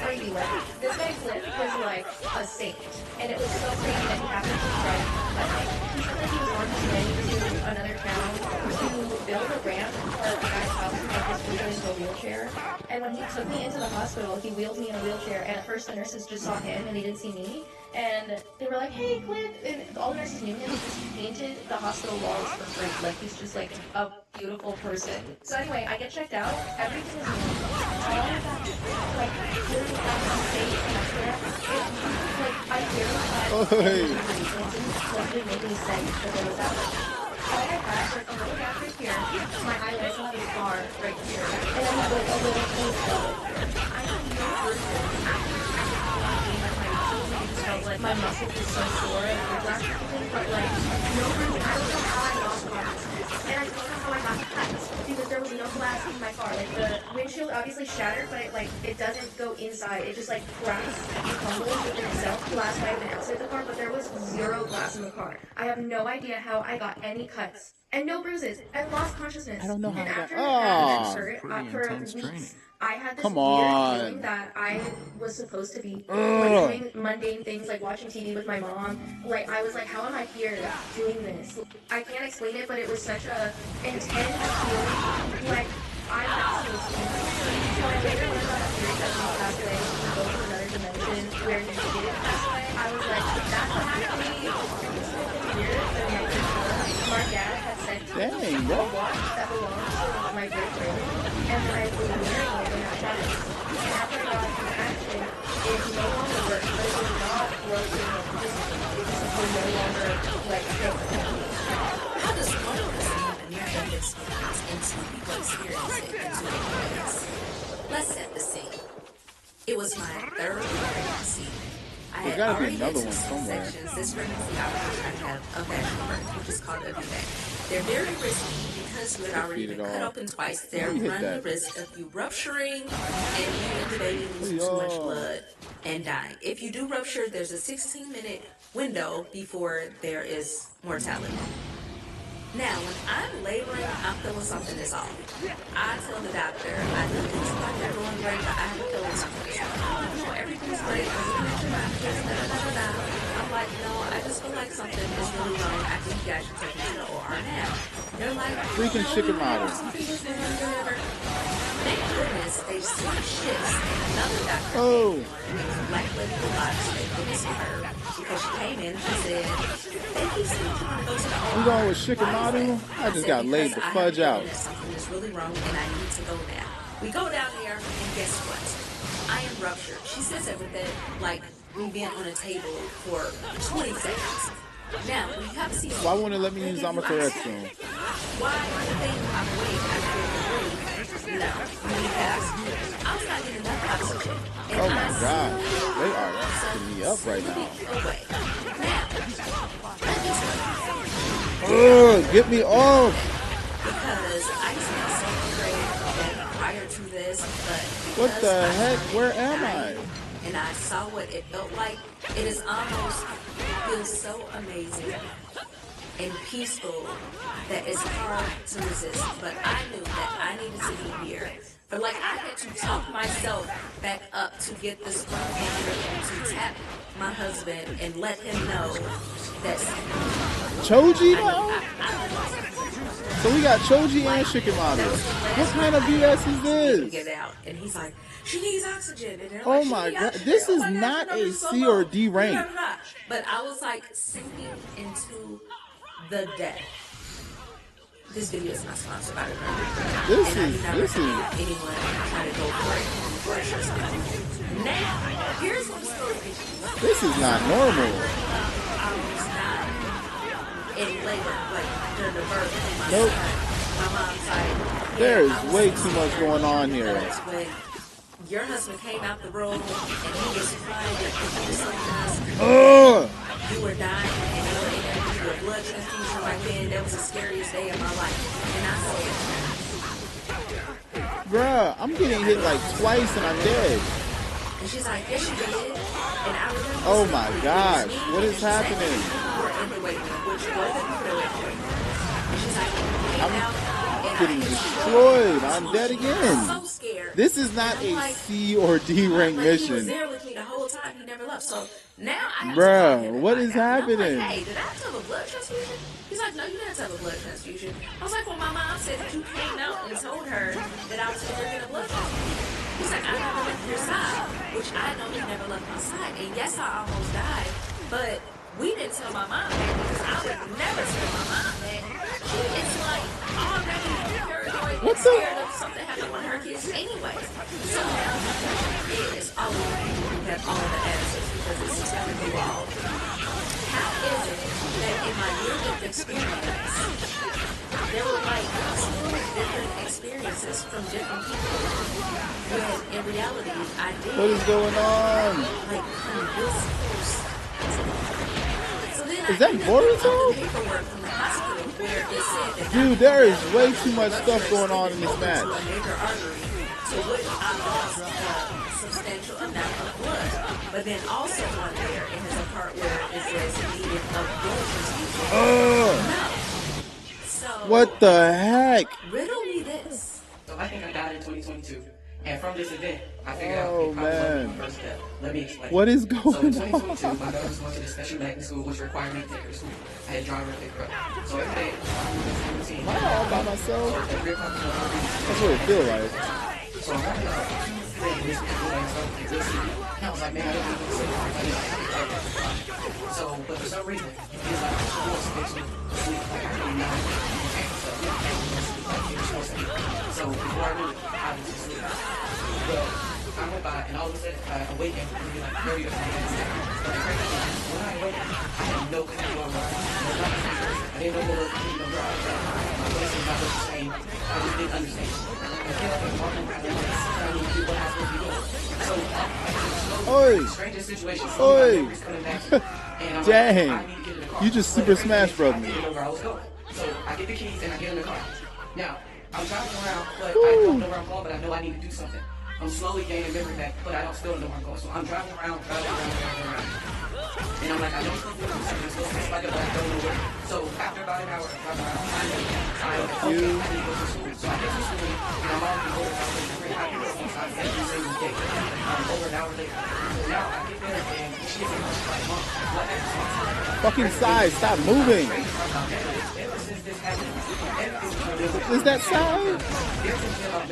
crazy, like, this guy Cliff was, like, a saint, and it was so crazy that he happened to drive at night. He said that he was on his way to another town to build a ramp for a guy's house to take his wheelchair into a wheelchair. And when he took me into the hospital, he wheeled me in a wheelchair, and at first the nurses just saw him and they didn't see me. And they were like, hey, Cliff, and all the nurses knew him. He just painted the hospital walls for free. Like, he's just like a beautiful person. So anyway, I get checked out. Everything is normal. All of that, like, literally have to say like, I barely had didn't make any sense that there was that much. All I had was a little gap right here, my eyelids on the scar right here, and then like a little piece of it here. I had no person after my muscles, I just felt like my muscles were so sore and whiplash or something, but like no bruising. I don't know how I lost consciousness, and I don't know how I got the cuts because there was no glass in my car. Like the windshield obviously shattered, but it doesn't go inside. It just like cracks and crumbles within itself. Glass might have been outside the car, but there was zero glass in the car. I have no idea how I got any cuts and no bruises. I lost consciousness. I don't know how and I after got. for weeks, I had this weird feeling that I was supposed to be like doing mundane things, like watching TV with my mom. Like I was like, how am I here doing this? I can't explain it, but it was such a intense feeling. Like I'm not supposed to. So I later learned about a theory that he passed away to go to another dimension where he didn't pass away. I was like, that's actually weird. My dad had sent me a watch that belonged to my great grandma, and I was wearing it, and I honest. After I got into action, it no longer worked, but it was not broken or physical. It just was no longer like How does one understand a near-death experience until people experience it in two different ways? Let's set the scene. It was my third pregnancy. I had already had two C-sections. This pregnancy I have a vaginal birth, which is called WVAC. They're very risky because you had already been cut open twice. They're running the risk of you rupturing and you and the baby losing too much blood and dying. If you do rupture, there's a 16-minute window before there is mortality. Now, when I'm laboring, I'm feeling something is off. I tell the doctor, I think it's like they're going great, but I have a feeling something is off. Oh, no, everything's great. I'm like, no, I just feel like something is really wrong. I think you guys should take me to the OR now. They're like, freaking chicken model. Thank goodness they switched shifts and another doctor. Oh. Black lady with locks, they couldn't see her because she came in and she said, thank you so much for go to the OR. We going with chicken model? I just got laid the fudge out. Something is really wrong and I need to go now. We go down there and guess what? I am ruptured. She sits there with that, like, we've been on a table for 20 seconds. Now, we have to see. Why won't it let me use Amaterasu? Why do you think I'm awake? I feel breathe. No, I was not getting enough oxygen. Oh my God, they are picking me up right now. Ugh, get me off! Because I smell so great prior to this, but what the heck? Where am I? And I saw what it felt like. It is almost feels so amazing and peaceful that it's hard to resist. But I knew that I needed to be here. But like I had to talk myself back up to get this phone to tap my husband and let him know that Choji now? So we got Choji and Shikamaru. What kind of BS is this? Get out. And he's like, she needs oxygen. And oh like, my God, this is not a C or D rank. But I was like sinking into the death. This video is not sponsored by the This is anyone try to go for it or something. Now, here's what the story is. This is not normal. I was not in labor, like during the birth of my nope. son. My mom's like, there is way too much going on here. When your husband came out the room and he was crying and he was saying, you were dying and you were in a blood transfusion right then. That was the scariest day of my life. And I said, bruh, I'm getting hit like twice and I'm dead. And she's like, yes, you did. And I remember oh my gosh, what is happening? I'm getting destroyed. I'm dead again. This is not a C or D rank mission. He was there with me the whole time. He never left. So now I have bruh, what is happening? Like, hey, did I have to have a blood transfusion? He's like, no, you didn't have to have a blood transfusion. I was like, well, my mom said that you came out and told her that I was going to get a blood transfusion. He's like, I never left your side, which I know he never left my side. And yes, I almost died, but we didn't tell my mom that because I would never tell my mom that. She is like already paranoid and scared of something happening with her kids anyway. So now the question is, all of you have all the answers because it's telling you all. How is it that in my near-death experience, there were like different experiences from different people? When in reality, I did. What is going on? Like, this close. Is that Boruto? Dude, there is way too much stuff going on in this match. Substantial amount of blood. But then also on there, it has a part where it says needed of blood. So, what the heck? Riddle me this. So I think I died in 2022. And from this event, I figured out oh, man. My first step. Let me explain. What is going on? So in 2022, my daughter was going to the special magnet school, which required me to take her to school. I had to drive her to pick her up. So every day, I was in the routine. Am I all by myself? So at 3 o'clock in the morning, that's what it feels like. So I'm having like 2 days and I was like, man, I didn't even see it. So, but for some reason, it feels like I'm supposed to sleep like I really not. So before I knew it, I was just sleeping. But time went by, and all of a sudden, I awakened maybe like 30 or 40 minutes later. But the crazy thing is, when I awakened, I had no clue who I was. I didn't know where my voice was not the same. I just didn't understand. I feel like I'm walking around like this. I don't do what I'm supposed to be doing. So, strangest situation. Memories coming back. And I'm dang. Like, I need to get in the car. You just Super Smash Bros. Me. I didn't know where I was going. So, I get the keys and I get in the car. Now, I'm driving around, but I don't know where I'm going, but I know I need to do something. I'm slowly gaining memory back, but I still don't know where I'm going. So I'm driving around. And I'm like, I know I'm supposed to do something. I'm supposed to be like it, but I don't know where. So after about an hour of driving around, I need to go to school. So I get to school, and I'm already over an hour later. I can go inside every single day. Over an hour later. So now I get there, and she gets like, Mom, what happened? Fucking size, stop moving. Ever since this happened, is that sound?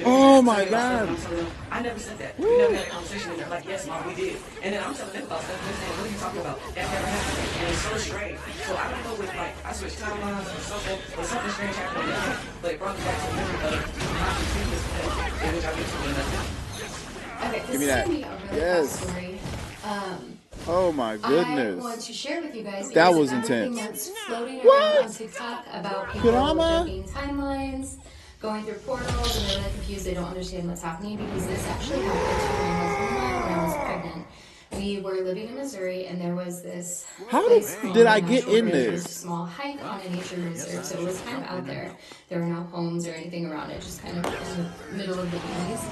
Oh my God. I never said that. We never had a conversation and they're like, yes, Mom, we did. And then I'm telling them about stuff and they're saying, what are you talking about? That never happened. And it's so strange. So I don't know if like I switched timelines or something, but something strange happened on that. But it brought me back to the memory of my previous day, in which I went to another. Okay, give me that. Yes. Oh my goodness. I want to share with you guys that was intense. That's floating around on TikTok about people jumping timelines, going through portals, and they're really confused. They don't understand what's happening because this actually happened to my husband and I when I was pregnant. We were living in Missouri, and there was this. How did I get in this? A small hike on a nature reserve, so it was kind of out there. There were no homes or anything around it, just kind of in the middle of the Andes.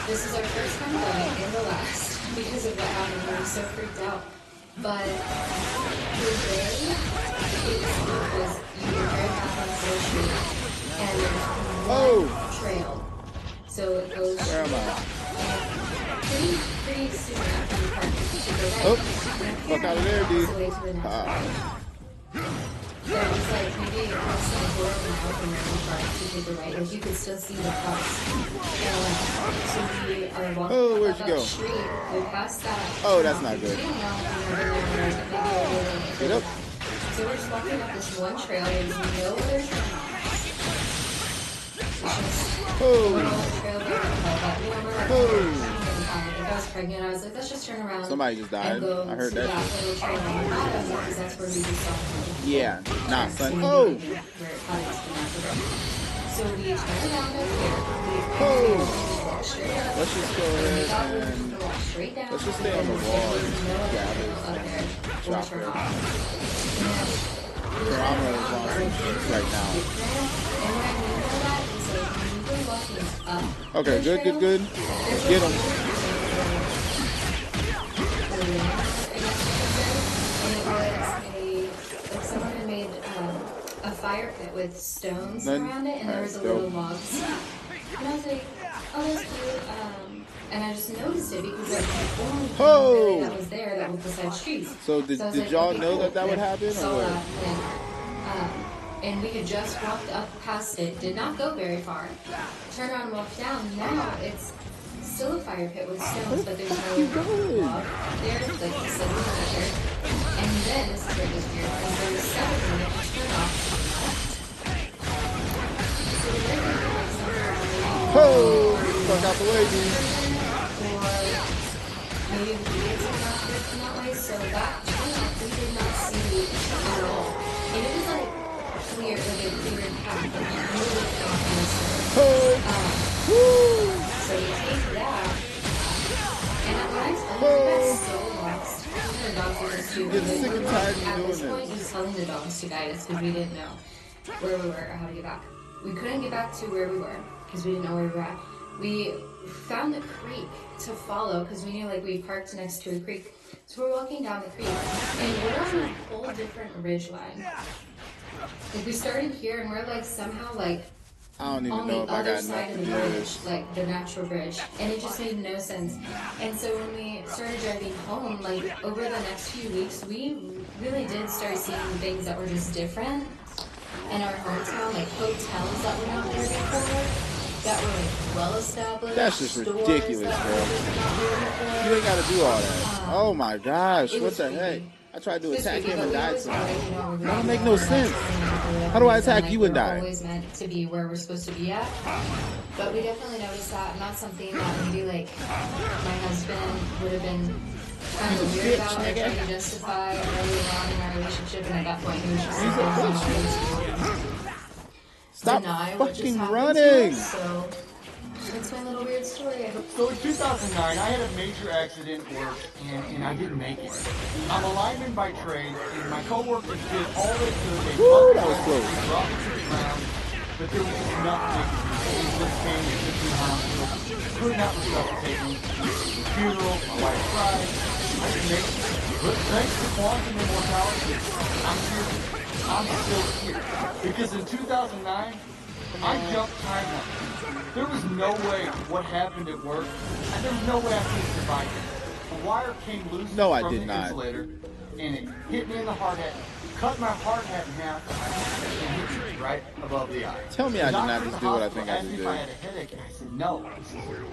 This is our first time going and the last because of what happened. We were so freaked out. But the day was you were very fast on the street and one trail. So it goes where am I? Pretty soon after you park to the right. Fuck out of there, dude. There was like maybe across the door when I opened the car to the right, like you could still see the cars. So we are walking where'd you up go? that street, we passed that. Oh, that's not good. Get up. So we're just walking up this one trail, there's no other I was pregnant, I was like, let's just turn around. Somebody just died. I heard that shit. That's where we just saw. Yeah, nah, son. So we turn around over here. Let's just go ahead and let's just stay on the wall and grab it. Chop her. Drama is on right now. Okay, good. Get him. Someone had made a fire pit with stones around it, and there was a little log stack. And I was like, oh, that's cute. And I just noticed it because like the only thing that was there that was besides trees. So did y'all know that would happen? Saw that, and we had just walked up past it, did not go very far. Turned around and walked down. Now it's still a fire pit with stones, but there's no log there, like the center of the earth. And then this is where it was weird, because there was 7 of them that turned off to the left. So we were like somewhere fuck out the way, dude. Or maybe we did turn off in that way, so that we did not see at all. And it was like clear, like a clear path, like really so we take that, and when I tell you, that's so lost. The dogs were just too good. At this point, we was telling the dogs to guide us because we didn't know where we were or how to get back. We couldn't get back to where we were because we didn't know where we were at. We found the creek to follow because we knew like we parked next to a creek. So we're walking down the creek and we're on a whole different ridge line. Like we started here and we're like somehow like I don't even on know the if I other got side of the bridge, like the natural bridge, and it just made no sense. And so when we started driving home, like over the next few weeks, we really did start seeing things that were just different in our hometown, like hotels that were not there before, that were like well established. That's just ridiculous, bro. You ain't gotta do all that. Oh my gosh, what the heck? I tried to attack him and died somehow. That don't make no sense. How do I attack you and die? Always meant to be where we're supposed to be at. But we definitely noticed that, and that's something that maybe like my husband would have been kind of weird about, like trying to justify early on in our relationship, and at that point he was just stop deny fucking running. So that's my little weird story. So in 2009, I had a major accident at work, and I didn't make it. I'm a lineman by trade, and my coworkers did all they could. They dropped me to the ground, but there was just nothing they could do. They just came and took me to the hospital, could not resuscitate me. Funeral, my wife cried. I didn't make it. But thanks to quantum immortality, I'm here. I'm still here. Because in 2009, I jumped timelines. There was no way what happened at work, and there was no way I could have survived it. A wire came loose from the insulator, and it hit me in the hard hat, cut my hard hat in half, and hit me right above the eye. Tell me I did not just do what I think I just did. I had a headache, and I said, no,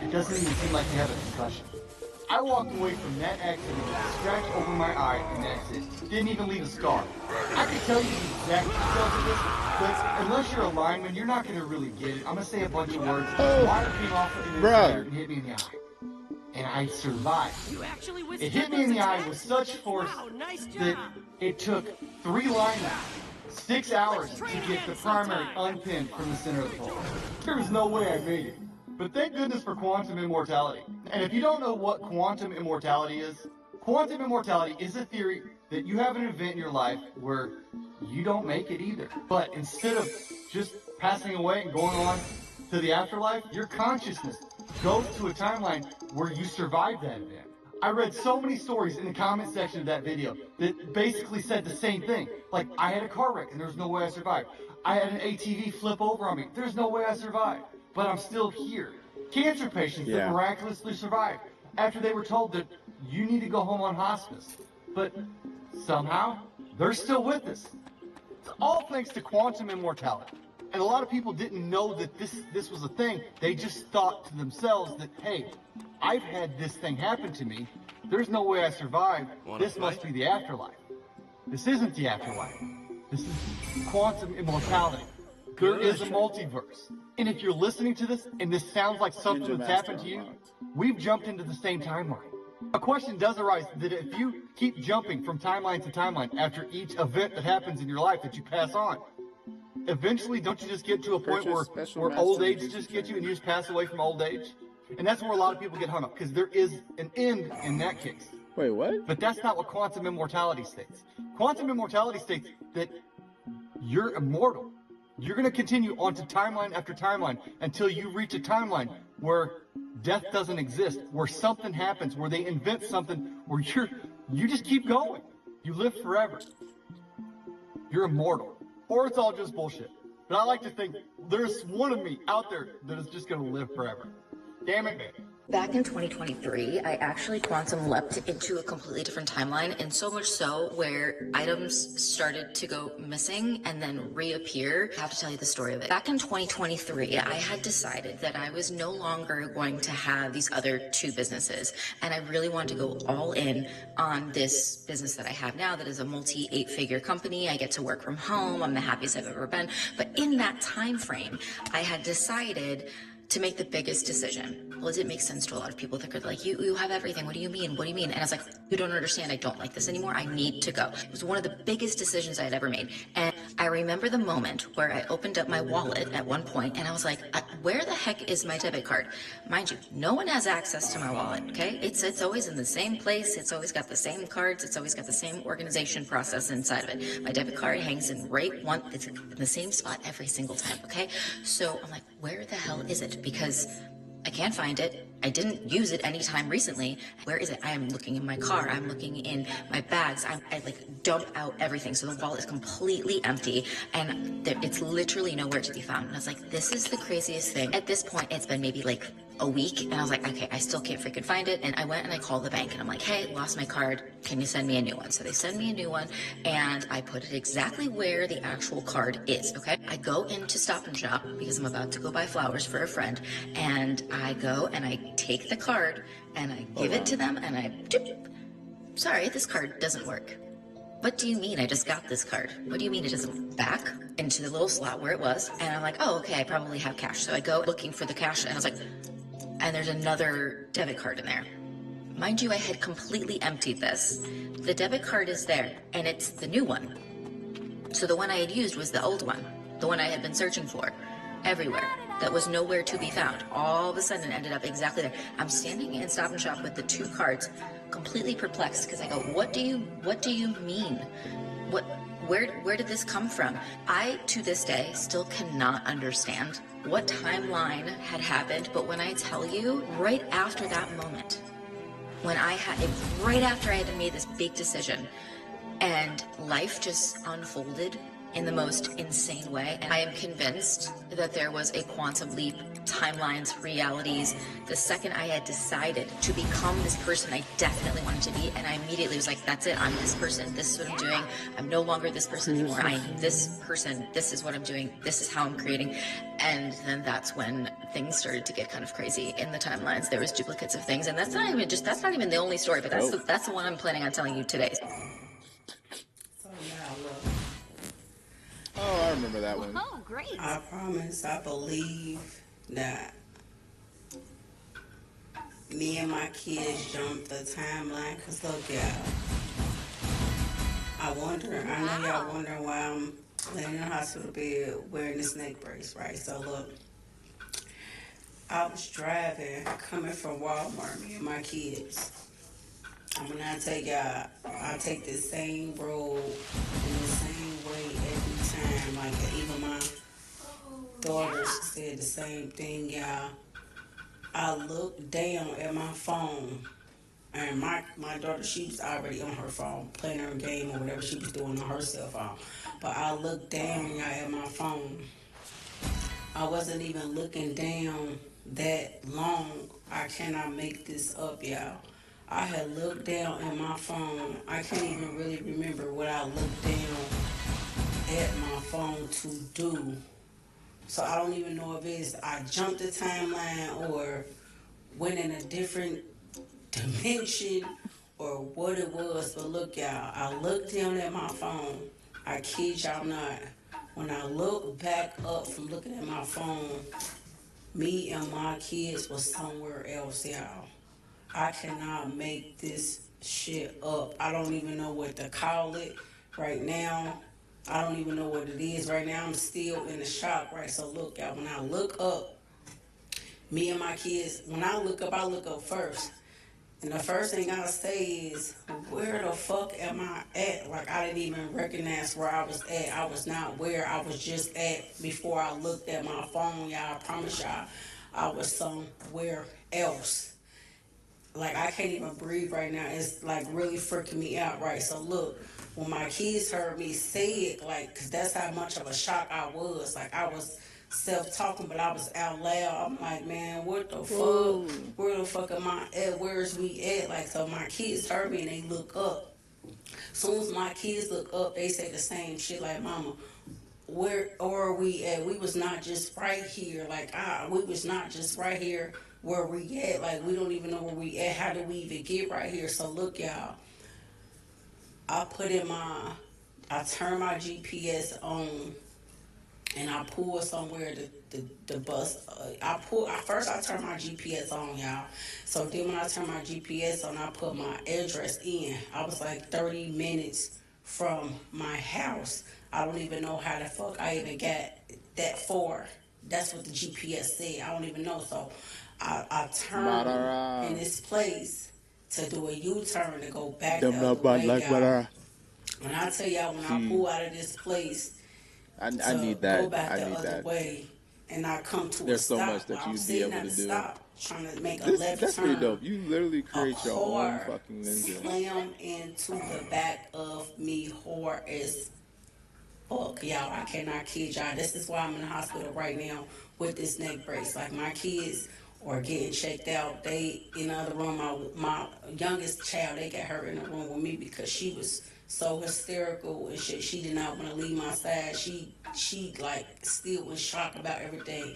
it doesn't even seem like you have a concussion. I walked away from that accident with a scratch over my eye, and that's it. Didn't even leave a scar. I could tell you the exact details of this, but unless you're a lineman, you're not going to really get it. I'm going to say a bunch of words. Wire came off of the insulator and hit me in the eye. And I survived. It hit me in the eye with such force that it took 3 linemen 6 hours to get the primary unpinned from the center of the pole. There was no way I made it. But thank goodness for quantum immortality. And if you don't know what quantum immortality is a theory that you have an event in your life where you don't make it either. But instead of just passing away and going on to the afterlife, your consciousness goes to a timeline where you survived that event. I read so many stories in the comment section of that video that basically said the same thing. Like, I had a car wreck and there's no way I survived. I had an ATV flip over on me. There's no way I survived. But I'm still here. Cancer patients that miraculously survived after they were told that you need to go home on hospice. But somehow, they're still with us. It's all thanks to quantum immortality. And a lot of people didn't know that this was a thing. They just thought to themselves that, hey, I've had this thing happen to me. There's no way I survived. This must be the afterlife. This isn't the afterlife. This is quantum immortality. There is a multiverse. And if you're listening to this and this sounds like something that's happened to you, we've jumped into the same timeline. A question does arise that if you keep jumping from timeline to timeline after each event that happens in your life that you pass on, eventually don't you just get to a point where old age just gets you and you just pass away from old age? And that's where a lot of people get hung up, because there is an end in that case. Wait, what? But that's not what quantum immortality states. Quantum immortality states that you're immortal. You're going to continue on to timeline after timeline until you reach a timeline where death doesn't exist, where something happens, where they invent something, where you just keep going. You live forever. You're immortal. Or it's all just bullshit. But I like to think there's one of me out there that is just going to live forever. Damn it, man. Back in 2023, I actually quantum leapt into a completely different timeline, and so much so where items started to go missing and then reappear. I have to tell you the story of it. Back in 2023, I had decided that I was no longer going to have these other 2 businesses, and I really wanted to go all in on this business that I have now that is a multi-8-figure company. I get to work from home. I'm the happiest I've ever been. But in that time frame, I had decided to make the biggest decision. Well, it didn't make sense to a lot of people. They're like, you have everything. What do you mean? What do you mean? And I was like, you don't understand. I don't like this anymore. I need to go. It was one of the biggest decisions I had ever made. And I remember the moment where I opened up my wallet at one point and I was like, where the heck is my debit card? Mind you, no one has access to my wallet, okay? It's always in the same place. It's always got the same cards. It's always got the same organization process inside of it. My debit card hangs in it's in the same spot every single time, okay? So I'm like, where the hell is it? Because I can't find it. I didn't use it anytime recently. Where is it? I am looking in my car. I'm looking in my bags. I like dump out everything. So the wallet is completely empty and it's literally nowhere to be found. And I was like, this is the craziest thing. At this point, it's been maybe like a week. And I was like, okay, I still can't freaking find it. And I went and I called the bank and I'm like, hey, lost my card. Can you send me a new one? So they send me a new one and I put it exactly where the actual card is, okay? I go into Stop and Shop because I'm about to go buy flowers for a friend. And I go and I take the card and I give it to them and sorry, this card doesn't work. what do you mean I just got this card? What do you mean it doesn't back into the little slot where it was? And I'm like, oh, okay, I probably have cash. So I go looking for the cash, and I was like, and there's another debit card in there. Mind you, I had completely emptied this. The debit card is there, and it's the new one. So the one I had used was the old one, the one I had been searching for everywhere, that was nowhere to be found. All of a sudden it ended up exactly there. I'm standing in Stop and Shop with the two cards, completely perplexed, because I go, what do you mean? Where did this come from? I, to this day, still cannot understand what timeline had happened, but when I tell you, right after that moment, right after I had made this big decision, and life just unfolded in the most insane way. And I am convinced that there was a quantum leap, timelines, realities. The second I had decided to become this person I definitely wanted to be, and I immediately was like, that's it, I'm this person, this is what I'm doing. I'm no longer this person anymore. I am this person, this is what I'm doing, this is how I'm creating. And then that's when things started to get kind of crazy in the timelines. There was duplicates of things, and that's not even the only story, but that's the one I'm planning on telling you today. Oh, I remember that one. Oh, great. I promise, I believe that me and my kids jumped the timeline. Because look, y'all, I know y'all wondering why I'm laying in the hospital bed wearing this neck brace, right? So look, I was driving, coming from Walmart, me and my kids. And when I tell y'all, I take the same road in the same way every time. Like, even my daughters said the same thing, y'all. I looked down at my phone, and my daughter, she was already on her phone, playing her game or whatever she was doing on her cell phone. But I looked down, y'all, at my phone. I wasn't even looking down that long. I cannot make this up, y'all. I had looked down at my phone. I can't even really remember what I looked down at my phone to do. So I don't even know if it's I jumped the timeline or went in a different dimension or what it was. But look, y'all, I looked down at my phone. I kid y'all not. When I look back up from looking at my phone, me and my kids was somewhere else, y'all. I cannot make this shit up. I don't even know what to call it right now. I don't even know what it is right now. I'm still in the shock, right? So look, y'all, when I look up, me and my kids, when I look up first. And the first thing I say is, where the fuck am I at? Like, I didn't even recognize where I was at. I was not where I was just at before I looked at my phone, y'all. I promise y'all, I was somewhere else. Like, I can't even breathe right now. It's like really freaking me out, right? So look, when my kids heard me say it, like, cause that's how much of a shock I was. Like, I was self-talking, but I was out loud. I'm like, man, what the fuck? Where the fuck am I at? Where's we at? Like, so my kids heard me and they look up. Soon as my kids look up, they say the same shit like, mama, where are we at? We was not just right here. Like, we was not just right here where we at. Like, we don't even know where we at. How did we even get right here? So look, y'all, I turn my GPS on and I pull somewhere the bus. I turn my GPS on, y'all. So then when I turn my GPS on, I put my address in. I was like 30 minutes from my house. I don't even know how the fuck I even got that far. That's what the GPS said. I don't even know. So I turned in this place to do a U-turn to go back the other way, y'all. When I tell y'all, when I pull out of this place, I need that. Go back I the need other that. way, and I come to There's a stop. so much that you'd be able to do. Trying to make a left That's turn. pretty dope. You literally create your own fucking ninja. Slam into the back of me hard as fuck, y'all. I cannot kid y'all. This is why I'm in the hospital right now with this neck brace. Like, my kids are getting checked out. They in the other room. My youngest child, they got her in the room with me because she was so hysterical and shit. She did not want to leave my side. She like still in shock about everything.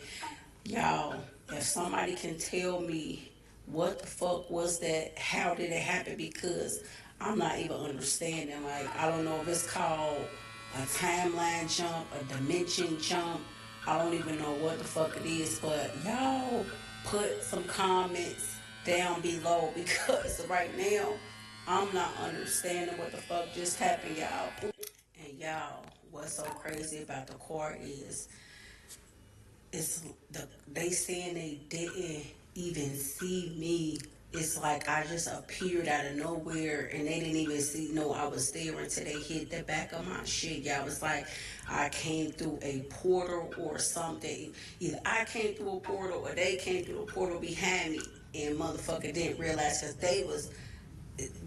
Y'all, if somebody can tell me what the fuck was that, how did it happen, because I'm not even understanding. Like, I don't know if it's called a timeline jump, a dimension jump. I don't even know what the fuck it is, but y'all put some comments down below because right now I'm not understanding what the fuck just happened, y'all. And y'all, what's so crazy about the court is it's they saying they didn't even see me. It's like I just appeared out of nowhere and they didn't even know I was there until they hit the back of my shit. Y'all, was like I came through a portal or something. Either I came through a portal or they came through a portal behind me, and motherfucker didn't realize because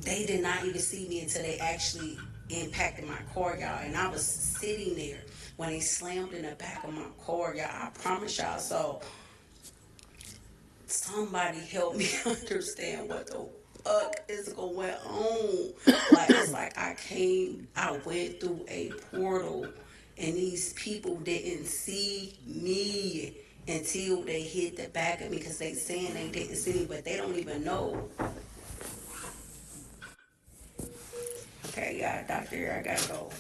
they did not even see me until they actually impacted my car, y'all. And I was sitting there when they slammed in the back of my car, y'all. I promise y'all. So somebody help me understand what the fuck is going on. Like, it's like I went through a portal and these people didn't see me until they hit the back of me because they saying they didn't see me, but they don't even know. Okay, yeah, doctor, I gotta go.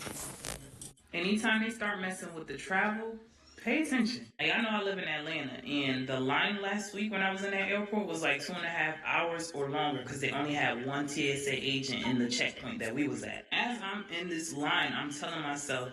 Anytime they start messing with the travel, pay attention. Like, I know I live in Atlanta, and the line last week when I was in that airport was like 2.5 hours or longer because they only had one TSA agent in the checkpoint that we was at. As I'm in this line, I'm telling myself,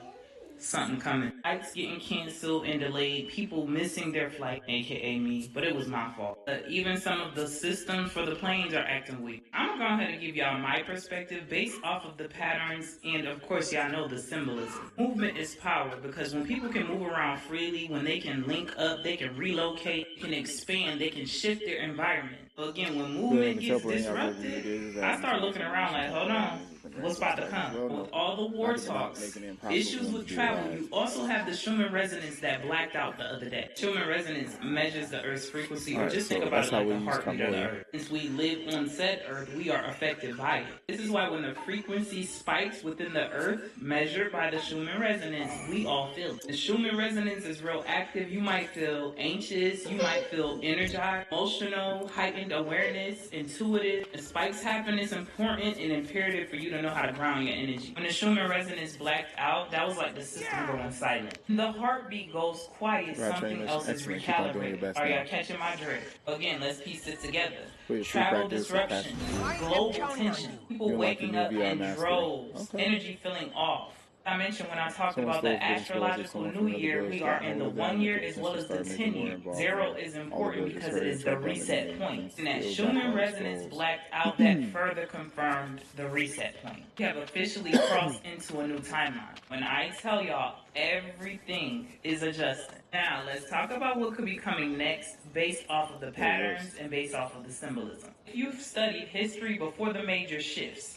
something coming. Flights getting canceled and delayed, people missing their flight, aka me, but it was my fault. Even some of the systems for the planes are acting weak. I'm gonna go ahead and give y'all my perspective based off of the patterns and, of course, y'all know the symbolism. Movement is power because when people can move around freely, when they can link up, they can relocate, they can expand, they can shift their environment. But again, when movement gets disrupted, I start looking around like, hold on, what's about to come? With all the war talks, issues with travel, you also have the Schumann resonance that blacked out the other day. Schumann resonance measures the Earth's frequency, or just think about it like the heartbeat of the Earth. Since we live on said Earth, we are affected by it. This is why when the frequency spikes within the Earth, measured by the Schumann resonance, we all feel it. The Schumann resonance is real active. You might feel anxious, you might feel energized, emotional, heightened awareness, intuitive. The spikes happen, it's important and imperative for you to know how to ground your energy. When the Schumann resonance blacked out, that was like the system going silent. When the heartbeat goes quiet, something else is recalibrated. Are y'all catching my drift? Again, let's piece it together. Travel disruption, global tension, people waking up in droves, energy feeling off. I mentioned when I talked about the astrological new year, we are in the 1 year as well as the 10 year. Zero is important because it is the reset point. And that Schumann resonance blacked out that further confirmed the reset point. We have officially crossed into a new timeline. When I tell y'all, everything is adjusting. Now, let's talk about what could be coming next based off of the patterns and based off of the symbolism. If you've studied history before the major shifts,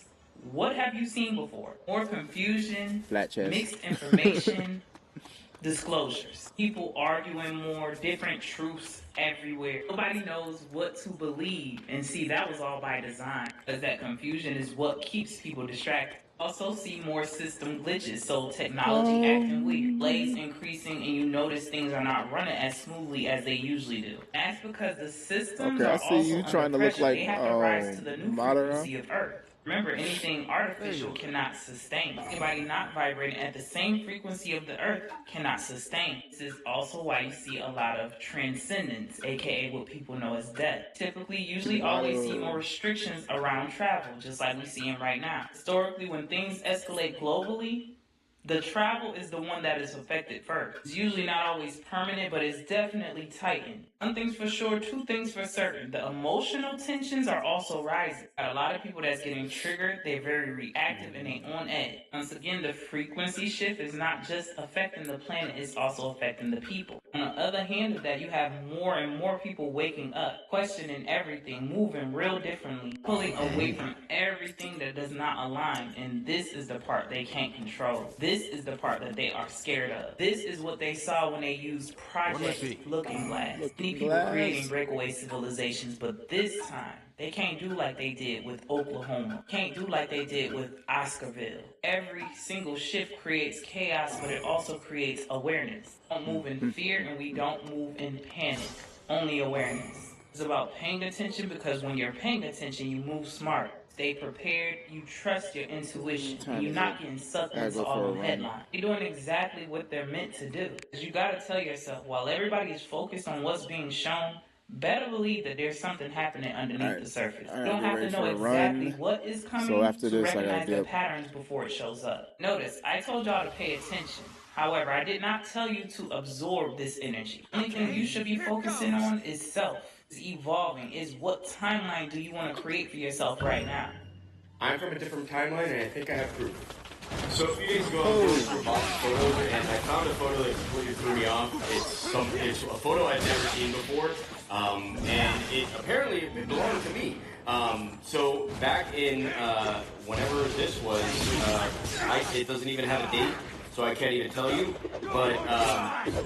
what have you seen before? More confusion, mixed information, disclosures. People arguing more, different truths everywhere. Nobody knows what to believe. And see, that was all by design. Because that confusion is what keeps people distracted. Also see more system glitches, so technology acting weird, delays increasing, and you notice things are not running as smoothly as they usually do. That's because the systems are also under pressure. They have to rise to the new frequency of Earth. Remember, anything artificial cannot sustain. Anybody not vibrating at the same frequency of the Earth cannot sustain. This is also why you see a lot of transcendence, aka what people know as death. Typically, usually always see more restrictions around travel, just like we see them right now. Historically, when things escalate globally, the travel is the one that is affected first. It's usually not always permanent, but it's definitely tightened. One thing's for sure, two things for certain. The emotional tensions are also rising. Got a lot of people that's getting triggered, they're very reactive and they on edge. Once again, the frequency shift is not just affecting the planet, it's also affecting the people. On the other hand of that, you have more and more people waking up, questioning everything, moving real differently, pulling away from everything that does not align. And this is the part they can't control. This is the part that they are scared of. This is what they saw when they used Project Looking Glass. Many people creating breakaway civilizations, but this time, they can't do like they did with Oklahoma. Can't do like they did with Oscarville. Every single shift creates chaos, but it also creates awareness. We don't move in fear and we don't move in panic. Only awareness. It's about paying attention, because when you're paying attention, you move smart. Stay prepared, you trust your intuition, and you're not getting sucked into all them headlines. You're doing exactly what they're meant to do. Because you gotta tell yourself, while everybody is focused on what's being shown, better believe that there's something happening underneath the surface. You don't have to know exactly what is coming to recognize the patterns before it shows up. Notice, I told y'all to pay attention. However, I did not tell you to absorb this energy. The only thing you should be focusing on is self, is evolving, is what timeline do you want to create for yourself right now. I'm from a different timeline, and I think I have proof. So a few days ago, I was going through a box of photos, and I found a photo that completely threw me off. It's a photo I've never seen before, and it apparently belonged to me. So back in whenever this was, it doesn't even have a date, so I can't even tell you. But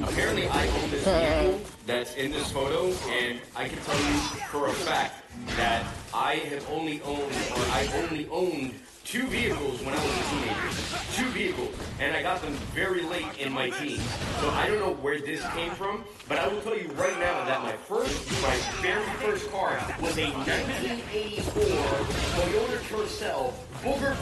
apparently, I own this vehicle that's in this photo, and I can tell you for a fact that I only owned 2 vehicles when I was a teenager. 2 vehicles. And I got them very late in my teens. So I don't know where this came from, but I will tell you right now that my very first car was a 1984 Toyota Tercel Booger